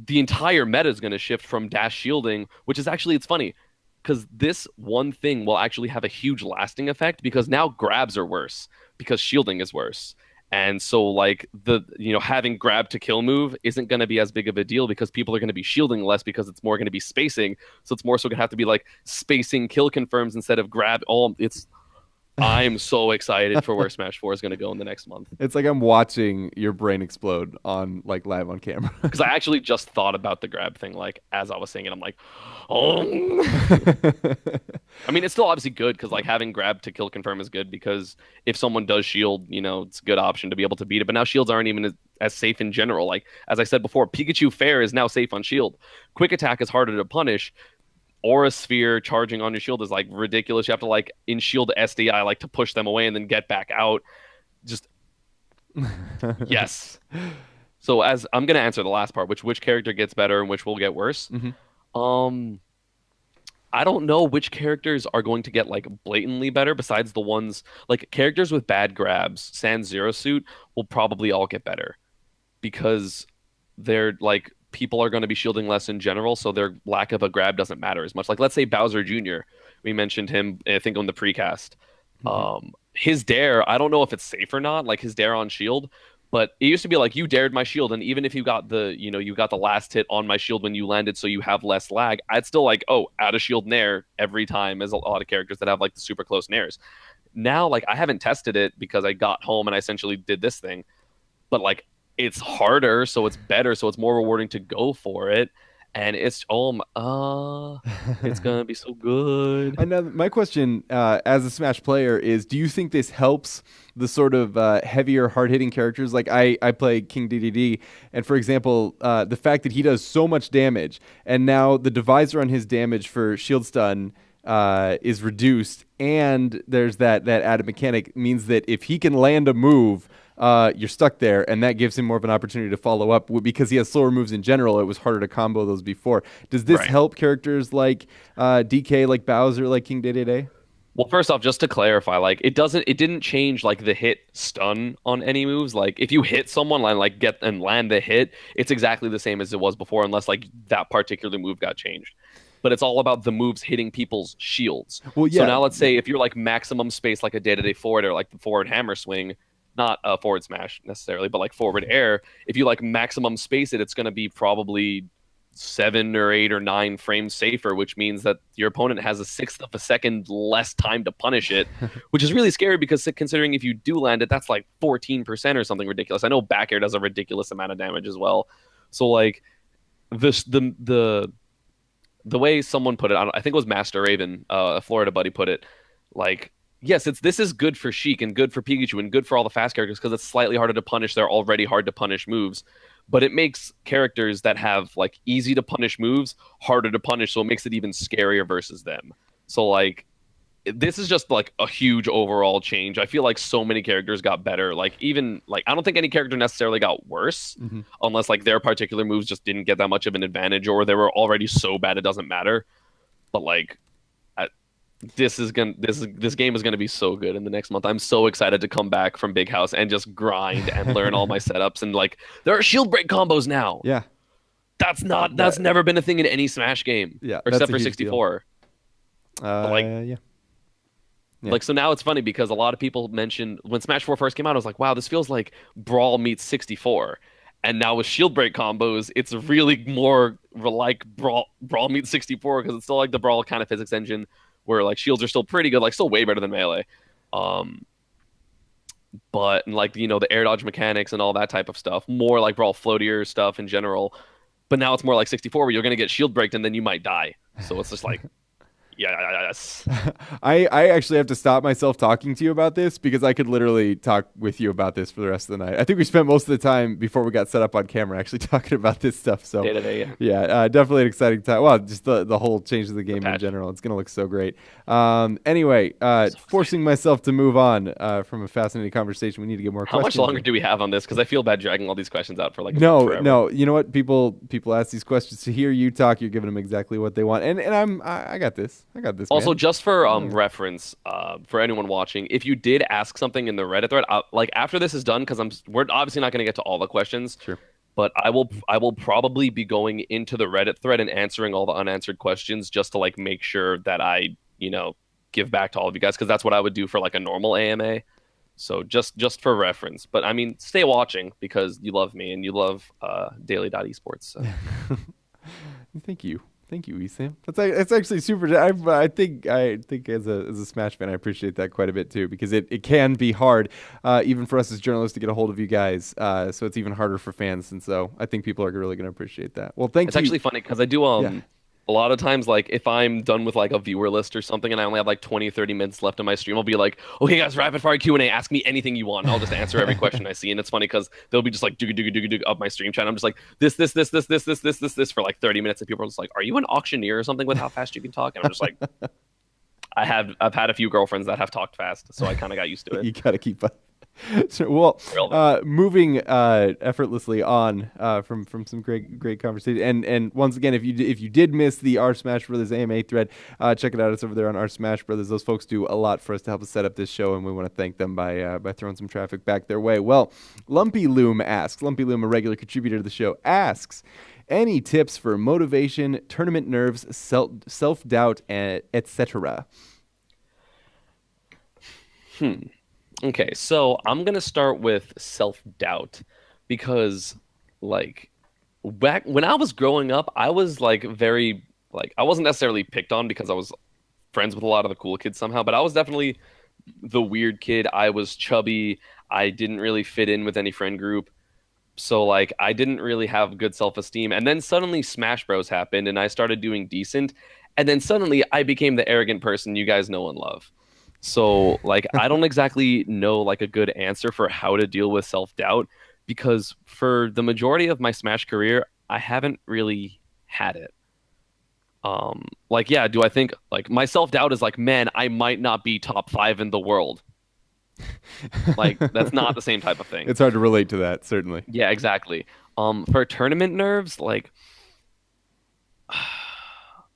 the entire meta is going to shift from dash shielding, which is actually, it's funny because this one thing will actually have a huge lasting effect because now grabs are worse because shielding is worse. And so like the having grab to kill move isn't going to be as big of a deal because people are going to be shielding less because it's more going to be spacing. So it's more so going to have to be like spacing kill confirms instead of grab. I'm so excited for where Smash 4 is going to go in the next month. It's like I'm watching your brain explode on like live on camera. Because I actually just thought about the grab thing like as I was saying it. I'm like, oh. I mean, it's still obviously good because like having grab to kill confirm is good because if someone does shield, it's a good option to be able to beat it. But now shields aren't even as safe in general. Like as I said before, Pikachu Fair is now safe on shield. Quick attack is harder to punish. Aura Sphere charging on your shield is like ridiculous. You have to like in shield SDI like to push them away and then get back out. Just yes. So as I'm gonna answer the last part, which character gets better and which will get worse. I don't know which characters are going to get like blatantly better besides the ones like characters with bad grabs. Sans Zero Suit will probably all get better because they're like people are going to be shielding less in general, so their lack of a grab doesn't matter as much. Like let's say Bowser Jr. We mentioned him, I think, on the precast. His dare, I don't know if it's safe or not, like his dare on shield, but it used to be like you dared my shield, and even if you got you got the last hit on my shield when you landed, so you have less lag, I'd still like add a shield nair every time, as a lot of characters that have like the super close nairs. Now, like I haven't tested it because I got home and I essentially did this thing, but like it's harder, so it's better, so it's more rewarding to go for it. And it's it's gonna be so good. And now my question, as a Smash player, is: do you think this helps the sort of heavier, hard-hitting characters? Like I play King DDD, and for example, the fact that he does so much damage, and now the divisor on his damage for shield stun is reduced, and there's that added mechanic means that if he can land a move, you're stuck there, and that gives him more of an opportunity to follow up because he has slower moves in general. It was harder to combo those before. Does this help characters like DK, like Bowser, like King Dedede? Well, first off, just to clarify, like it didn't change like the hit stun on any moves. Like if you hit someone and like get and land the hit, it's exactly the same as it was before, unless like that particular move got changed. But it's all about the moves hitting people's shields. Well, yeah. So now let's say if you're like maximum space, like a day-to-day forward or like the forward hammer swing, not a forward smash necessarily, but like forward air. If you like maximum space it, it's going to be probably 7 or 8 or 9 frames safer, which means that your opponent has a 1/6 of a second less time to punish it, which is really scary because considering if you do land it, that's like 14% or something ridiculous. I know back air does a ridiculous amount of damage as well. So like the way someone put it, I think it was Master Raven, a Florida buddy put it, like, yes, this is good for Sheik and good for Pikachu and good for all the fast characters because it's slightly harder to punish their already hard to punish moves. but it makes characters that have like easy to punish moves harder to punish, so it makes it even scarier versus them. So like this is just like a huge overall change. I feel like so many characters got better. Like even like I don't think any character necessarily got worse, unless like their particular moves just didn't get that much of an advantage, or they were already so bad it doesn't matter. But like this game is gonna be so good in the next month. I'm so excited to come back from Big House and just grind and learn all my setups, and like there are shield break combos now. Yeah, that's never been a thing in any Smash game. Yeah, except for 64. Like yeah. Like, so now it's funny because a lot of people mentioned when Smash 4 first came out, I was like, wow, this feels like Brawl meets 64. And now with shield break combos, it's really more like Brawl meets 64 because it's still like the Brawl kind of physics engine where like shields are still pretty good, like still way better than Melee. But like, you know, the air dodge mechanics and all that type of stuff, more like Brawl floatier stuff in general. But now it's more like 64 where you're going to get shield breaked and then you might die. So it's just like, yes. I actually have to stop myself talking to you about this because I could literally talk with you about this for the rest of the night. I think we spent most of the time before we got set up on camera actually talking about this stuff. So Day to day, yeah, definitely an exciting time. Well, just the whole change of the game in general. It's going to look so great. Anyway, forcing myself to move on from a fascinating conversation. We need to get more questions. How much longer do we have on this? Because I feel bad dragging all these questions out for like forever. No. You know what? People ask these questions to hear you talk. You're giving them exactly what they want, and I got this. Also, man. just for reference, for anyone watching, if you did ask something in the Reddit thread, like after this is done, because we're obviously not going to get to all the questions. Sure. But I will probably be going into the Reddit thread and answering all the unanswered questions just to like make sure that I, you know, give back to all of you guys, because that's what I would do for like a normal AMA. So just for reference. But I mean, stay watching because you love me and you love daily.esports. So. Thank you, ESAM. That's actually super. I think as a Smash fan, I appreciate that quite a bit too, because it can be hard, even for us as journalists, to get a hold of you guys. So it's even harder for fans, and so I think people are really going to appreciate that. Well, thank you. It's actually funny because I do a lot of times, like if I'm done with like a viewer list or something and I only have like 20-30 minutes left in my stream, I'll be like, okay guys, rapid fire Q&A, ask me anything you want and I'll just answer every question I see. And it's funny because they'll be just like doo up my stream chat. I'm just like this for like 30 minutes, and people are just like, are you an auctioneer or something with how fast you can talk? And I'm just like, I've had a few girlfriends that have talked fast, so I kind of got used to it. You gotta keep up. So, well, moving effortlessly on from some great conversation, and once again, if you did miss the R Smash Brothers AMA thread, check it out. It's over there on R Smash Brothers. Those folks do a lot for us to help us set up this show, and we want to thank them by throwing some traffic back their way. Well, lumpyloom, a regular contributor to the show, asks, any tips for motivation, tournament nerves, self-doubt, etc.? Okay, so I'm going to start with self-doubt because, like, back when I was growing up, I was, like, very, like, I wasn't necessarily picked on because I was friends with a lot of the cool kids somehow, but I was definitely the weird kid. I was chubby. I didn't really fit in with any friend group. So, like, I didn't really have good self-esteem. And then suddenly Smashbros happened, and I started doing decent. And then suddenly I became the arrogant person you guys know and love. So, like, I don't exactly know, like, a good answer for how to deal with self-doubt, because for the majority of my Smash career, I haven't really had it. Like, yeah, do I think, like, my self-doubt is like, man, I might not be top 5 in the world. Like, that's not the same type of thing. It's hard to relate to that, certainly. Yeah, exactly. For tournament nerves, like,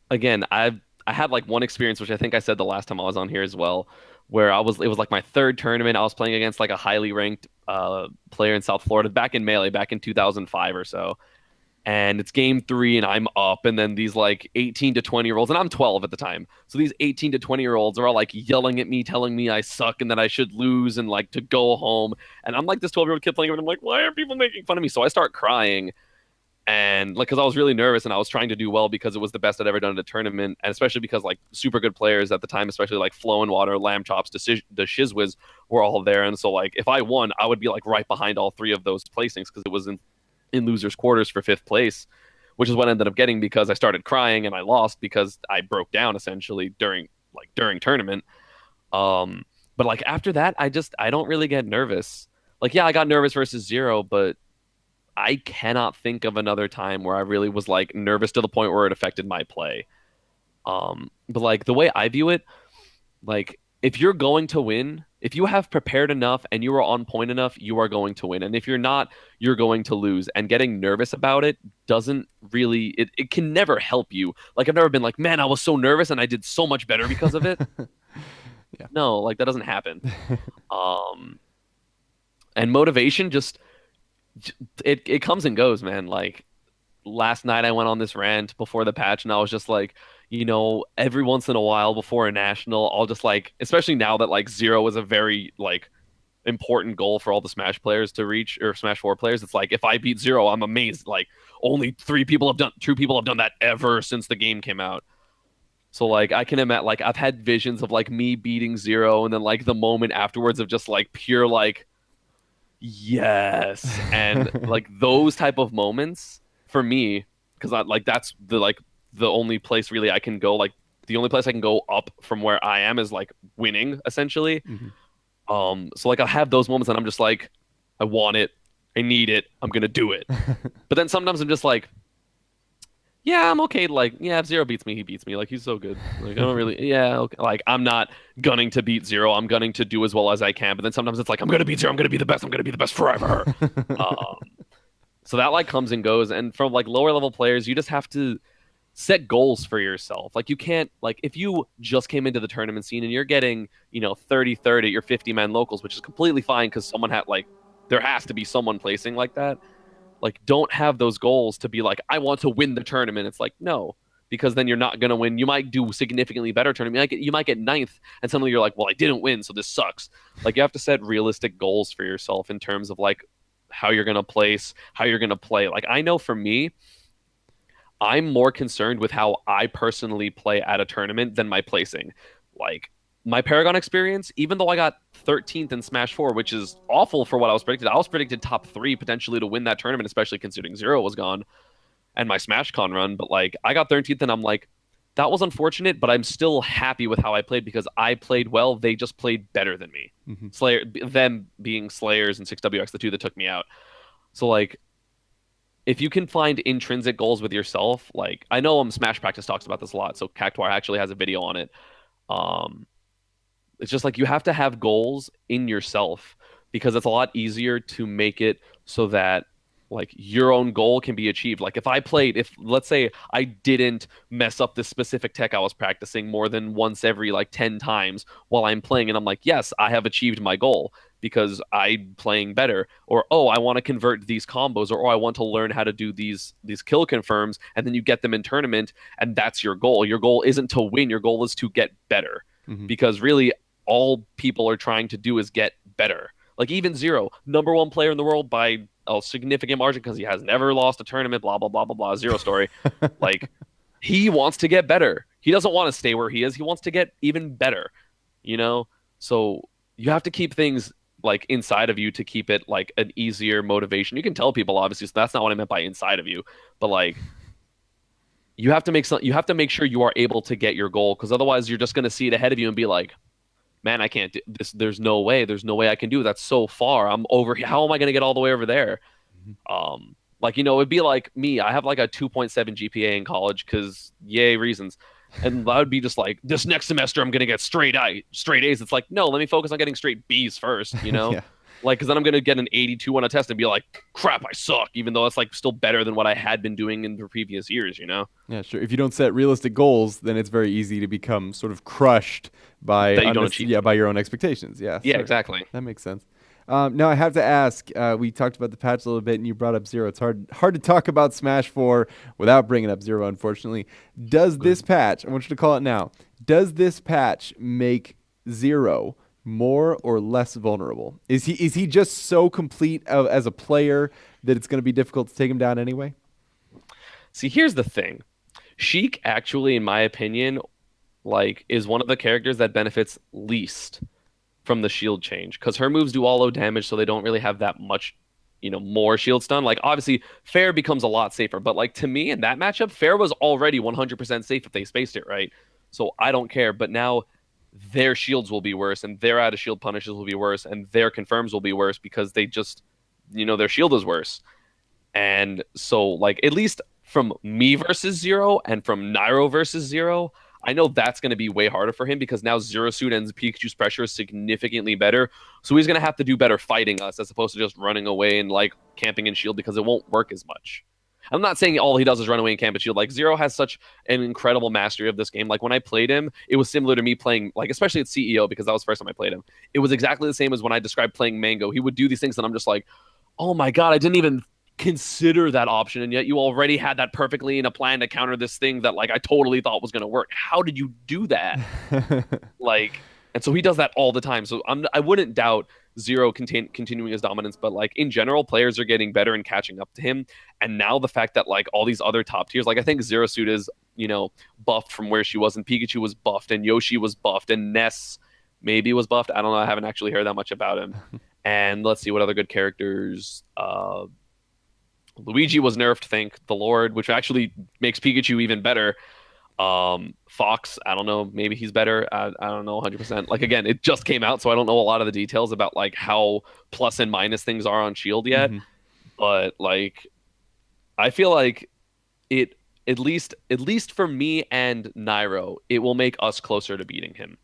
again, I had like one experience, which I think I said the last time I was on here as well, where it was like my third tournament. I was playing against like a highly ranked player in South Florida back in Melee, back in 2005 or so. And it's game 3 and I'm up, and then these like 18 to 20-year-olds, and I'm 12 at the time. So these 18 to 20-year-olds are all like yelling at me, telling me I suck and that I should lose and like to go home. And I'm like this 12-year-old kid playing, and I'm like, why are people making fun of me? So I start crying. And like, because I was really nervous and I was trying to do well because it was the best I'd ever done at a tournament, and especially because like super good players at the time, especially like Flow and Water, Lamb Chops, the Shizwiz were all there. And so like if I won, I would be like right behind all 3 of those placings because it was in losers quarters for 5th place, which is what I ended up getting because I started crying and I lost because I broke down essentially during tournament. But like after that, I don't really get nervous. Like, yeah, I got nervous versus Zero, but I cannot think of another time where I really was like nervous to the point where it affected my play. But like the way I view it, like if you're going to win, if you have prepared enough and you are on point enough, you are going to win. And if you're not, you're going to lose. And getting nervous about it doesn't really, it can never help you. Like I've never been like, man, I was so nervous and I did so much better because of it. Yeah. No, like that doesn't happen. Um, and motivation just it comes and goes, man. Like last night I went on this rant before the patch and I was just like, every once in a while before a national, I'll just like, especially now that like 0 is a very like important goal for all the Smash players to reach, or Smash 4 players. It's like if I beat 0, I'm amazed. Like only 2 people have done that ever since the game came out. So like I can imagine, like I've had visions of like me beating 0 and then like the moment afterwards of just like pure like yes, and like those type of moments for me, because I like that's the only place really I can go, like the only place I can go up from where I am is like winning essentially. So like I have those moments and I'm just like, I want it, I need it, I'm gonna do it. But then sometimes I'm just like, yeah, I'm okay. Like, yeah, if 0 beats me, he beats me. Like, he's so good. Like, I don't really, yeah, okay. Like, I'm not gunning to beat 0. I'm gunning to do as well as I can. But then sometimes it's like, I'm gonna beat 0. I'm gonna be the best. I'm gonna be the best forever. So that like comes and goes. And from like lower level players, you just have to set goals for yourself. Like, you can't, like, if you just came into the tournament scene and you're getting, 30-30 at your 50-man locals, which is completely fine because someone had like, there has to be someone placing like that. Like, don't have those goals to be like, I want to win the tournament. It's like, no, because then you're not going to win. You might do significantly better tournament. You might get ninth, and suddenly you're like, well, I didn't win, so this sucks. Like, you have to set realistic goals for yourself in terms of, like, how you're going to place, how you're going to play. Like, I know for me, I'm more concerned with how I personally play at a tournament than my placing. Like, my Paragon experience, even though I got 13th in Smash 4, which is awful for what I was predicted top 3 potentially to win that tournament, especially considering 0 was gone and my SmashCon run. But like, I got 13th and I'm like, that was unfortunate, but I'm still happy with how I played because I played well. They just played better than me. Slayer, them being Slayers and 6WX, the two that took me out. So like, if you can find intrinsic goals with yourself, like I know Smash Practice talks about this a lot. So Cactuar actually has a video on it. It's just like you have to have goals in yourself because it's a lot easier to make it so that like your own goal can be achieved. Like if let's say I didn't mess up this specific tech I was practicing more than once every like 10 times while I'm playing and I'm like, yes, I have achieved my goal because I'm playing better. Or, oh, I want to convert these combos, or, oh, I want to learn how to do these kill confirms, and then you get them in tournament and that's your goal. Your goal isn't to win, your goal is to get better. Because really all people are trying to do is get better. Like even 0, number 1 player in the world by a significant margin because he has never lost a tournament, blah, blah, blah, blah, blah, 0 story. Like he wants to get better. He doesn't want to stay where he is. He wants to get even better, So you have to keep things like inside of you to keep it like an easier motivation. You can tell people obviously, so that's not what I meant by inside of you, but like you have to make sure you are able to get your goal because otherwise you're just going to see it ahead of you and be like, man, I can't do this. There's no way I can do it. That's so far. I'm over here. How am I going to get all the way over there? Like, it'd be like me. I have like a 2.7 GPA in college because yay reasons. And I would be just like, this next semester, I'm going to get straight A's. It's like, no, let me focus on getting straight B's first, Yeah. Like, because then I'm going to get an 82 on a test and be like, crap, I suck, even though it's like still better than what I had been doing in the previous years, Yeah, sure. If you don't set realistic goals, then it's very easy to become sort of crushed by that you don't achieve. by your own expectations. Yeah, Yeah, sure. exactly. That makes sense. Now I have to ask. We talked about the patch a little bit, and you brought up 0. It's hard to talk about Smash 4 without bringing up 0. Unfortunately, does this patch? I want you to call it now. Does this patch make 0 more or less vulnerable? Is he just so complete as a player that it's going to be difficult to take him down anyway? See, here's the thing. Sheik actually, in my opinion, like is one of the characters that benefits least from the shield change because her moves do all low damage, so they don't really have that much, more shield stun. Like obviously, Fair becomes a lot safer, but like to me in that matchup, Fair was already 100% safe if they spaced it right. So I don't care. But now their shields will be worse, and their out of shield punishes will be worse, and their confirms will be worse because they just, their shield is worse. And so, like, at least from me versus Zero and from Nairo versus Zero, I know that's going to be way harder for him because now Zero Suit and Pikachu's pressure is significantly better. So he's going to have to do better fighting us as opposed to just running away and like camping and shield because it won't work as much. I'm not saying all he does is run away and camp and shield. Like Zero has such an incredible mastery of this game. Like when I played him, it was similar to me playing, like especially at CEO because that was the first time I played him. It was exactly the same as when I described playing Mango. He would do these things and I'm just like, oh my god, I didn't even consider that option, and yet you already had that perfectly in a plan to counter this thing that like I totally thought was going to work. How did you do that? Like, and so he does that all the time. So I wouldn't doubt Zero continuing his dominance, but like in general, players are getting better and catching up to him. And now the fact that like all these other top tiers, like I think Zero Suit is, you know, buffed from where she was, and Pikachu was buffed, and Yoshi was buffed, and Ness maybe was buffed. I don't know. I haven't actually heard that much about him. And let's see what other good characters. Luigi was nerfed, thank the Lord, which actually makes Pikachu even better. Fox, I don't know, maybe he's better. I don't know 100%. Like again, it just came out, so I don't know a lot of the details about like how plus and minus things are on Shield yet. Mm-hmm. But like, I feel like it at least for me and Nairo, it will make us closer to beating him.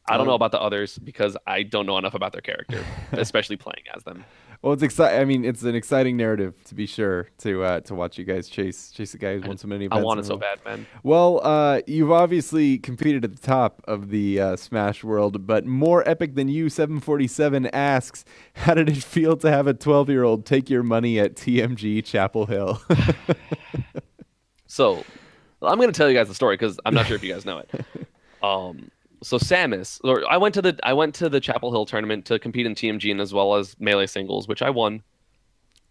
I don't know about the others because I don't know enough about their character, especially playing as them. Well, it's exciting. I mean, it's an exciting narrative to be sure to watch you guys chase the guys won so many events. I want it so bad, man. Well, you've obviously competed at the top of the Smash world, but more epic than you. 747 asks, how did it feel to have a 12-year-old take your money at TMG Chapel Hill? So, I'm going to tell you guys the story because I'm not sure if you guys know it. So Samus, or I went to the Chapel Hill tournament to compete in TMG and as well as Melee singles, which I won.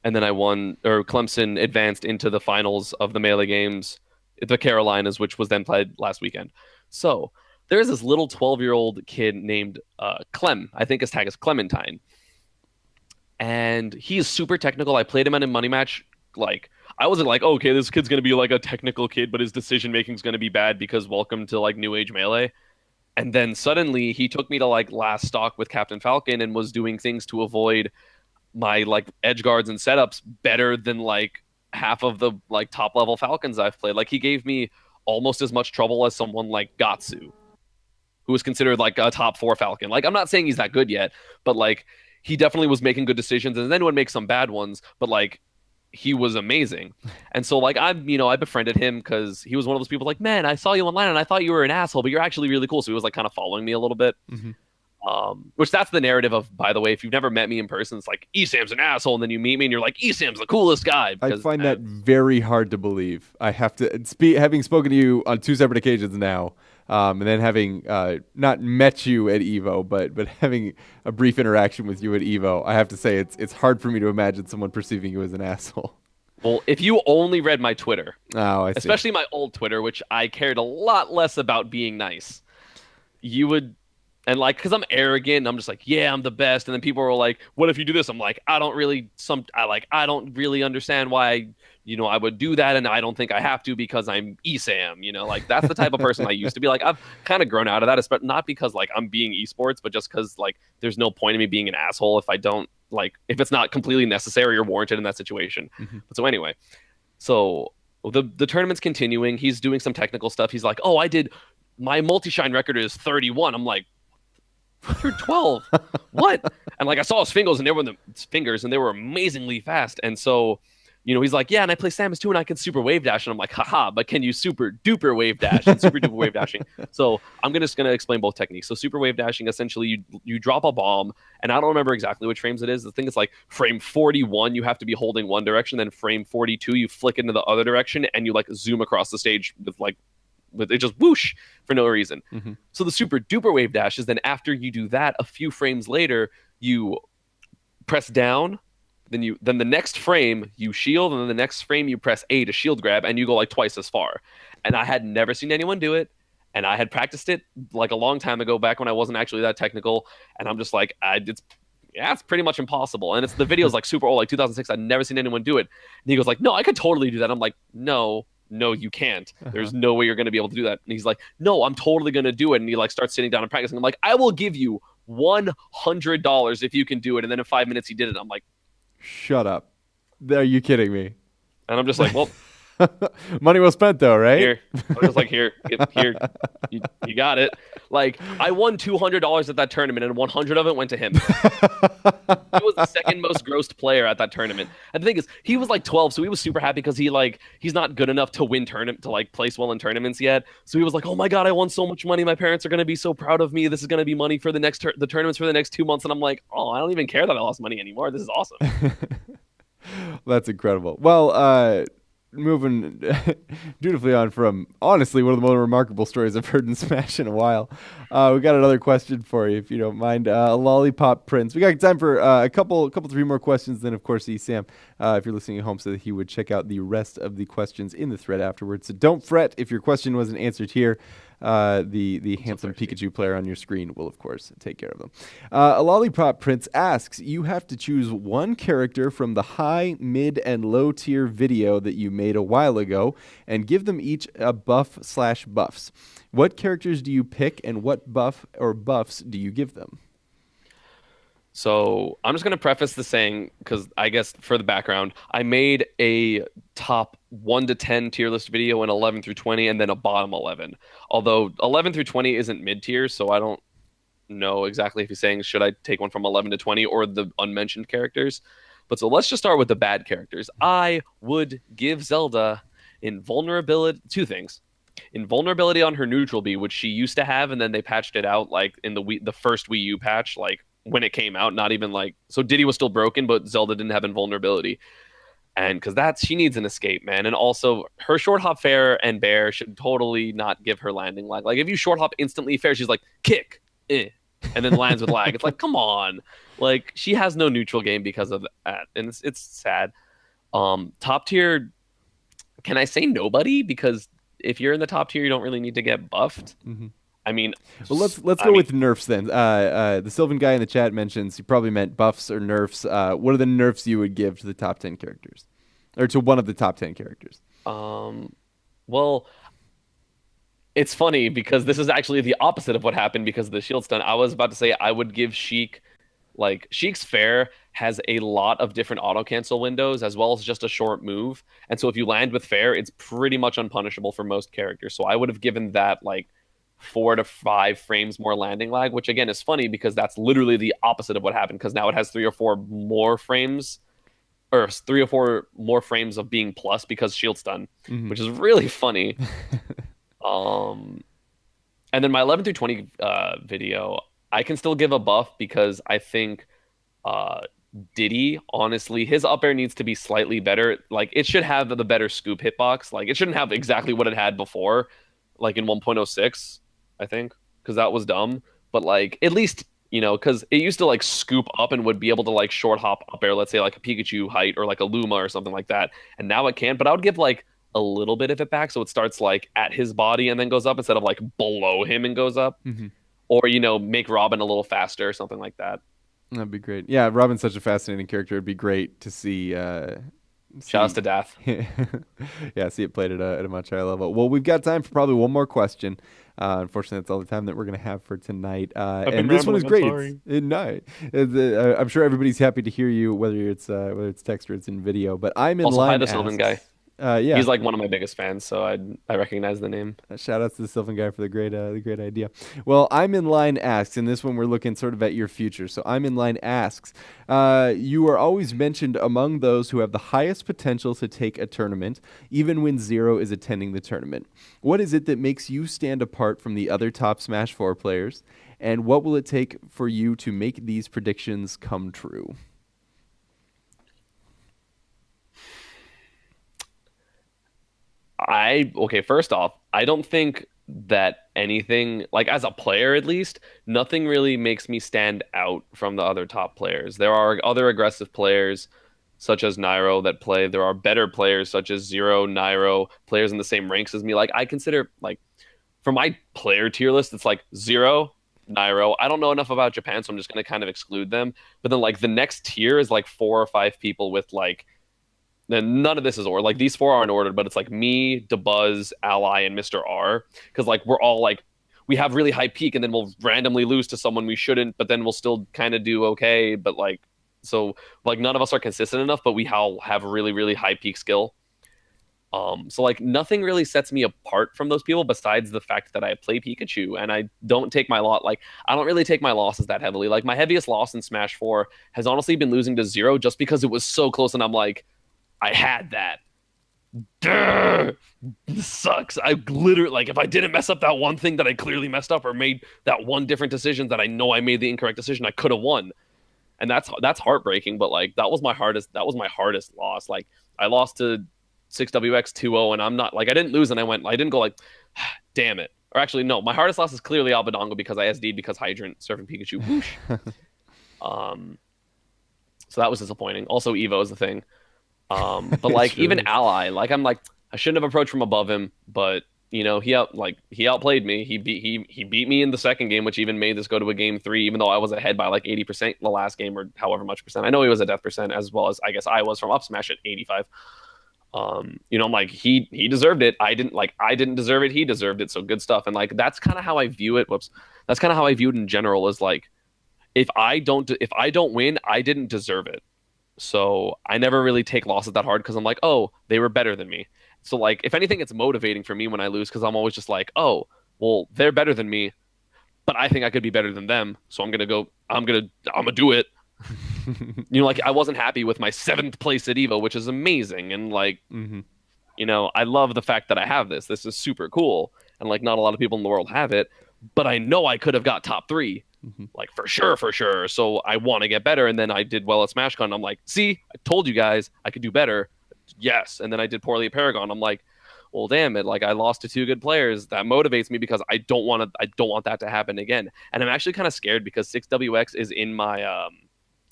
And then Clemson advanced into the finals of the Melee games, the Carolinas, which was then played last weekend. So there's this little 12-year-old kid named Clem. I think his tag is Clementine. And he is super technical. I played him in a money match. Like, I wasn't like, oh, okay, this kid's going to be like a technical kid, but his decision making is going to be bad because welcome to like New Age Melee. And then suddenly he took me to like last stock with Captain Falcon and was doing things to avoid my like edge guards and setups better than like half of the like top level Falcons I've played. Like he gave me almost as much trouble as someone like Gatsu, who was considered like a top 4 Falcon. Like I'm not saying he's that good yet, but like he definitely was making good decisions and then would make some bad ones, but like he was amazing. And so like I befriended him because he was one of those people like, man, I saw you online and I thought you were an asshole, but you're actually really cool. So he was like kind of following me a little bit. Mm-hmm. Which that's the narrative of, by the way, if you've never met me in person, it's like ESAM's an asshole, and then you meet me and you're like, ESAM's the coolest guy. I find that very hard to believe. I have to having spoken to you on 2 separate occasions now, and then having not met you at Evo, but having a brief interaction with you at Evo, I have to say it's hard for me to imagine someone perceiving you as an asshole. Well, if you only read my Twitter, I see. Especially my old Twitter, which I cared a lot less about being nice, you would. And like, because I'm arrogant, and I'm just like, yeah, I'm the best. And then people were like, what if you do this? I'm like, I don't really understand why, I would do that. And I don't think I have to because I'm ESAM, like that's the type of person I used to be. Like, I've kind of grown out of that, but not because like I'm being esports, but just because like there's no point in me being an asshole if I don't like, if it's not completely necessary or warranted in that situation. Mm-hmm. But so anyway, so the tournament's continuing. He's doing some technical stuff. He's like, oh, my multi-shine record is 31. I'm like, you're 12. What? And like I saw his fingers and they were amazingly fast. And so, he's like, yeah, and I play Samus too, and I can super wave dash. And I'm like, haha, but can you super duper wave dash and super duper wave dashing? So I'm just gonna explain both techniques. So super wave dashing, essentially you drop a bomb, and I don't remember exactly which frames it is. The thing is like frame 41, you have to be holding one direction, then frame 42, you flick into the other direction, and you like zoom across the stage with it just whoosh for no reason. Mm-hmm. So the super duper wave dash is then after you do that, a few frames later, you press down, then the next frame you shield, and then the next frame you press A to shield grab, and you go like twice as far. And I had never seen anyone do it, and I had practiced it like a long time ago back when I wasn't actually that technical, and I'm just like, it's pretty much impossible. And the video's like super old, like 2006. I'd never seen anyone do it. And he goes like, no, I could totally do that. I'm like, no, you can't. There's no way you're going to be able to do that. And he's like, no, I'm totally going to do it. And he like starts sitting down and practicing. I'm like, I will give you $100 if you can do it. And then in 5 minutes he did it. I'm like, shut up. Are you kidding me? And I'm just like, well, Money well spent, though, right? here. I'm just like, here, you got it. Like, I won $200 at that tournament, and 100 of it went to him. He was the second most grossed player at that tournament. And the thing is, he was like 12, so he was super happy because he's not good enough to win tournament to like place well in tournaments yet. So he was like, "Oh my god, I won so much money! My parents are gonna be so proud of me. This is gonna be money for the the tournaments for the next 2 months." And I'm like, "Oh, I don't even care that I lost money anymore. This is awesome." That's incredible. Well, moving dutifully on from honestly one of the more remarkable stories I've heard in Smash in a while. We got another question for you, if you don't mind. Lollipop Prince. We got time for a couple, three more questions. Then, of course, ESAM, if you're listening at home, so that he would check out the rest of the questions in the thread afterwards. So don't fret if your question wasn't answered here. The handsome Pikachu player on your screen will, of course, take care of them. A Lollipop Prince asks, you have to choose one character from the high, mid, and low tier video that you made a while ago and give them each a buff/buffs. What characters do you pick and what buff or buffs do you give them? So I'm just going to preface the saying, because I guess for the background, I made a top 1 to 10 tier list video in 11 through 20 and then a bottom 11. Although 11 through 20 isn't mid tier, so I don't know exactly if he's saying should I take one from 11 to 20 or the unmentioned characters. But so let's just start with the bad characters. I would give Zelda invulnerability, two things. Invulnerability on her neutral B, which she used to have, and then they patched it out like in the first Wii U patch, like when it came out, not even like, so Diddy was still broken, but Zelda didn't have invulnerability. And because she needs an escape, man. And also her short hop fair and bear should totally not give her landing lag. Like if you short hop instantly fair, she's like kick, and then lands with lag. It's like, come on. Like she has no neutral game because of that. And it's sad. Top tier, can I say nobody? Because if you're in the top tier, you don't really need to get buffed. Mm-hmm. I mean, well, let's go with nerfs then. The Sylvan guy in the chat mentions he probably meant buffs or nerfs. What are the nerfs you would give to the top 10 characters, or to one of the top 10 characters? Well, it's funny because this is actually the opposite of what happened because of the shield stun. I was about to say I would give Sheik, like Sheik's fair has a lot of different auto cancel windows as well as just a short move, and so if you land with fair, it's pretty much unpunishable for most characters. So I would have given that like 4 to 5 frames more landing lag, which again is funny because that's literally the opposite of what happened because now it has 3 or 4 more frames or 3 or 4 more frames of being plus because shield stun, which is really funny. And then my 11 through 20 video, I can still give a buff because I think Diddy, honestly, his up air needs to be slightly better. Like it should have the better scoop hitbox. Like it shouldn't have exactly what it had before, like in 1.06. I think, because that was dumb. But like, at least, you know, because it used to like scoop up and would be able to like short hop up air, let's say like a Pikachu height or like a Luma or something like that. And now it can't. But I would give like a little bit of it back, so it starts like at his body and then goes up instead of like below him and goes up. Or you know, make Robin a little faster or something like that. That'd be great. Yeah, Robin's such a fascinating character. It'd be great to see. Shouts to Dath. Yeah, see it played at a much higher level. Well, we've got time for probably one more question. Unfortunately, that's all the time that we're going to have for tonight. And this one is great. I'm sure everybody's happy to hear you, whether it's text or it's in video. But I'm in also, line. Hi, the Sylvan guy. Yeah, he's like one of my biggest fans, so I recognize the name. Shout out to the Sylvan guy for the great idea. Well, I'm in line asks, and this one we're looking sort of at your future. So I'm in line asks, you are always mentioned among those who have the highest potential to take a tournament, even when Zero is attending the tournament. What is it that makes you stand apart from the other top Smash 4 players, and what will it take for you to make these predictions come true? First off, I don't think that anything, like as a player at least, nothing really makes me stand out from the other top players. There are other aggressive players such as Nairo that play. There are better players such as Zero, Nairo, players in the same ranks as me. Like I consider, like, for my player tier list, it's like Zero, Nairo. I don't know enough about Japan, so I'm just going to kind of exclude them. But then like the next tier is like 4 or 5 people with like, then none of this is ordered. Like these 4 aren't ordered, but it's like me, DeBuzz, Ally, and Mr. R. Because like we're all like, we have really high peak, and then we'll randomly lose to someone we shouldn't, but then we'll still kind of do okay. But like So like none of us are consistent enough, but we all have really, really high peak skill. So like nothing really sets me apart from those people besides the fact that I play Pikachu and I don't take my lot like I don't really take my losses that heavily. Like my heaviest loss in Smash 4 has honestly been losing to Zero just because it was so close and I'm like, I had that. Durr! This sucks. I literally like if I didn't mess up that one thing that I clearly messed up or made that one different decision that I know I made the incorrect decision, I could have won. And that's heartbreaking, but like that was my hardest loss. Like I lost to 6WX 2-0 and I'm not like I didn't lose and I didn't go like damn it. Or actually no, my hardest loss is clearly Albadongo because I SD'd because Hydrant surfing Pikachu. Whoosh. So that was disappointing. Also Evo is the thing. But like sure even is. Ally, like I'm like I shouldn't have approached from above him, but you know he outplayed me. He beat me in the second game, which even made this go to a game 3, even though I was ahead by like 80% the last game or however much percent. I know he was at death percent as well as I guess I was from up smash at 85. You know, I'm like he deserved it. I didn't deserve it. He deserved it. So good stuff. And like that's kind of how I view it. That's kind of how I view it in general. Is like if I don't win, I didn't deserve it. So I never really take losses that hard because I'm like, oh, they were better than me. So like, if anything, it's motivating for me when I lose because I'm always just like, oh, well, they're better than me, but I think I could be better than them. So I'm gonna do it. You know, like I wasn't happy with my 7th place at Evo, which is amazing, and like, you know, I love the fact that I have this. This is super cool, and like, not a lot of people in the world have it. But I know I could have got top 3. Like for sure. So I want to get better, and then I did well at SmashCon. I'm like, see, I told you guys I could do better. Yes, and then I did poorly at Paragon. I'm like, well, damn it! Like I lost to 2 good players. That motivates me because I don't want that to happen again. And I'm actually kind of scared because 6WX is in my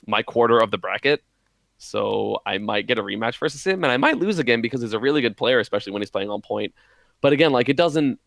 my quarter of the bracket, so I might get a rematch versus him, and I might lose again because he's a really good player, especially when he's playing on point. But again, like it doesn't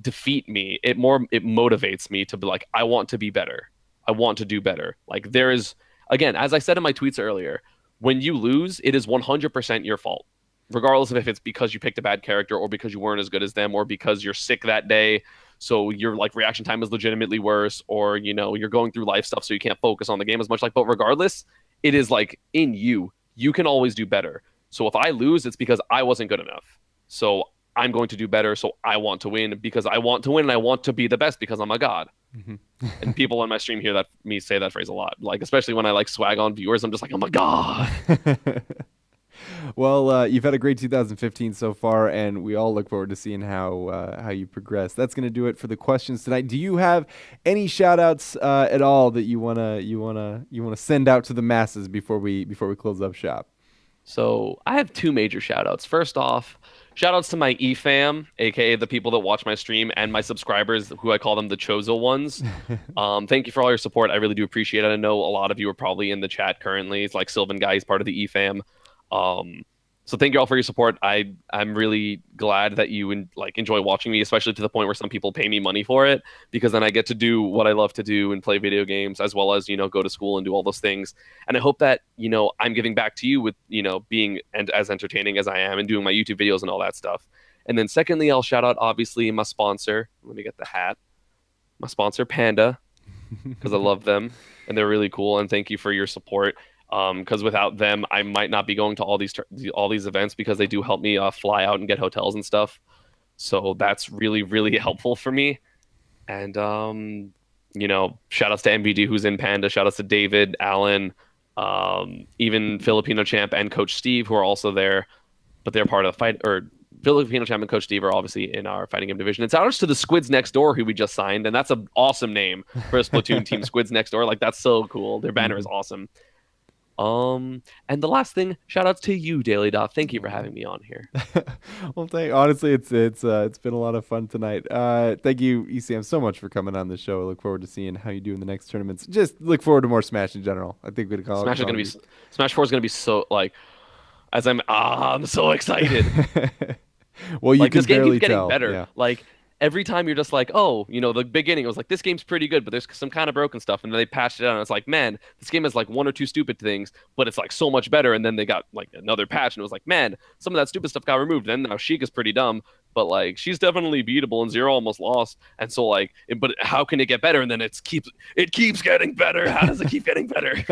defeat me. It motivates me to be like, I want to be better. I want to do better. Like there is, again, as I said in my tweets earlier, when you lose, it is 100% your fault, regardless of if it's because you picked a bad character or because you weren't as good as them or because you're sick that day. So your like reaction time is legitimately worse, or you know you're going through life stuff, so you can't focus on the game as much. Like, but regardless, it is like in you. You can always do better. So if I lose, it's because I wasn't good enough. So I'm going to do better. So I want to win because I want to win and I want to be the best because I'm a god. And people on my stream hear me say that phrase a lot. Like especially when I like swag on viewers, I'm just like, I'm a god. Well, you've had a great 2015 so far, and we all look forward to seeing how you progress. That's going to do it for the questions tonight. Do you have any shout-outs at all that you wanna send out to the masses before we close up shop? So I have 2 major shout-outs. First off, shout-outs to my EFAM, aka the people that watch my stream, and my subscribers, who I call them the Chozo ones. Thank you for all your support. I really do appreciate it. I know a lot of you are probably in the chat currently. It's like Sylvan Guy, he's part of the EFAM. So thank you all for your support. I'm really glad that you enjoy watching me, especially to the point where some people pay me money for it, because then I get to do what I love to do and play video games as well as, go to school and do all those things. And I hope that, I'm giving back to you with, being as entertaining as I am and doing my YouTube videos and all that stuff. And then secondly, I'll shout out obviously my sponsor. Let me get the hat. My sponsor, Panda, because I love them and they're really cool. And thank you for your support. Because without them, I might not be going to all these events because they do help me fly out and get hotels and stuff. So that's really, really helpful for me. And, shout outs to MVD who's in Panda. Shout outs to David, Alan, even Filipino Champ and Coach Steve who are also there, but they're part of the fight. Or Filipino Champ and Coach Steve are obviously in our fighting game division. And shout outs to the Squids Next Door who we just signed. And that's an awesome name for a Splatoon team, Squids Next Door. Like, that's so cool. Their banner is awesome. And the last thing, shout outs to you, Daily Dot. Thank you for having me on here. Well, honestly, it's been a lot of fun tonight. Thank you, ESAM, so much for coming on the show. I look forward to seeing how you do in the next tournaments. Just look forward to more Smash in general. I think we'd call Smash 4 is gonna be so as I'm so excited. Well, you can this game barely keeps getting tell. better. Yeah. Like every time you're just like, oh, the beginning it was like this game's pretty good, but there's some kind of broken stuff, and then they patched it out, and it's like, man, this game has like 1 or 2 stupid things, but it's like so much better. And then they got like another patch, and it was like, man, some of that stupid stuff got removed. Then now Sheik is pretty dumb, but like she's definitely beatable, and Zero almost lost. And so like, but how can it get better? And then it keeps getting better. How does it keep getting better?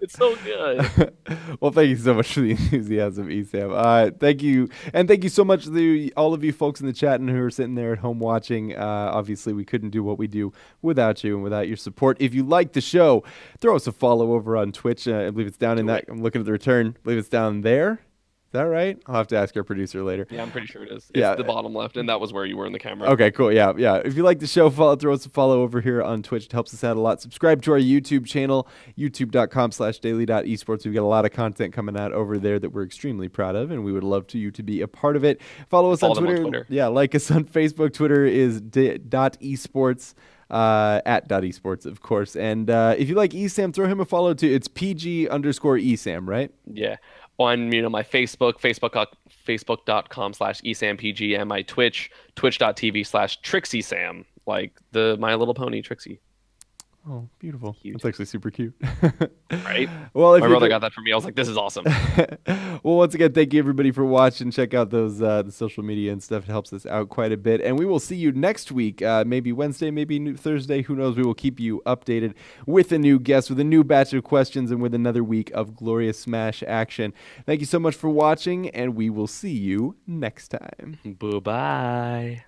It's so good. Well, thank you so much for the enthusiasm, ESAM. Thank you, and thank you so much to all of you folks in the chat and who are sitting there at home watching. Obviously, we couldn't do what we do without you and without your support. If you like the show, throw us a follow over on Twitch. I believe it's down in that. I'm looking at the return. I believe it's down there. Is that right? I'll have to ask our producer later. Yeah, I'm pretty sure it is. It's Yeah. the bottom left, and that was where you were in the camera. Okay, cool. Yeah. If you like the show, throw us a follow over here on Twitch. It helps us out a lot. Subscribe to our YouTube channel, youtube.com/daily.esports. We've got a lot of content coming out over there that we're extremely proud of, and we would love you to be a part of it. Follow us on Twitter. Yeah, like us on Facebook. Twitter is .esports. At .esports, of course. And if you like ESAM, throw him a follow too. It's PG_ESAM, right? Yeah. On my Facebook, facebook.com/esampg, and my Twitch, twitch.tv/TrixieSam, like the My Little Pony Trixie. Oh, beautiful. Cute. That's actually super cute. Right? Well, my brother got that for me. I was like, this is awesome. Well, once again, thank you everybody for watching. Check out those the social media and stuff. It helps us out quite a bit. And we will see you next week, maybe Wednesday, maybe Thursday. Who knows? We will keep you updated with a new guest, with a new batch of questions, and with another week of glorious Smash action. Thank you so much for watching, and we will see you next time. Bye-bye.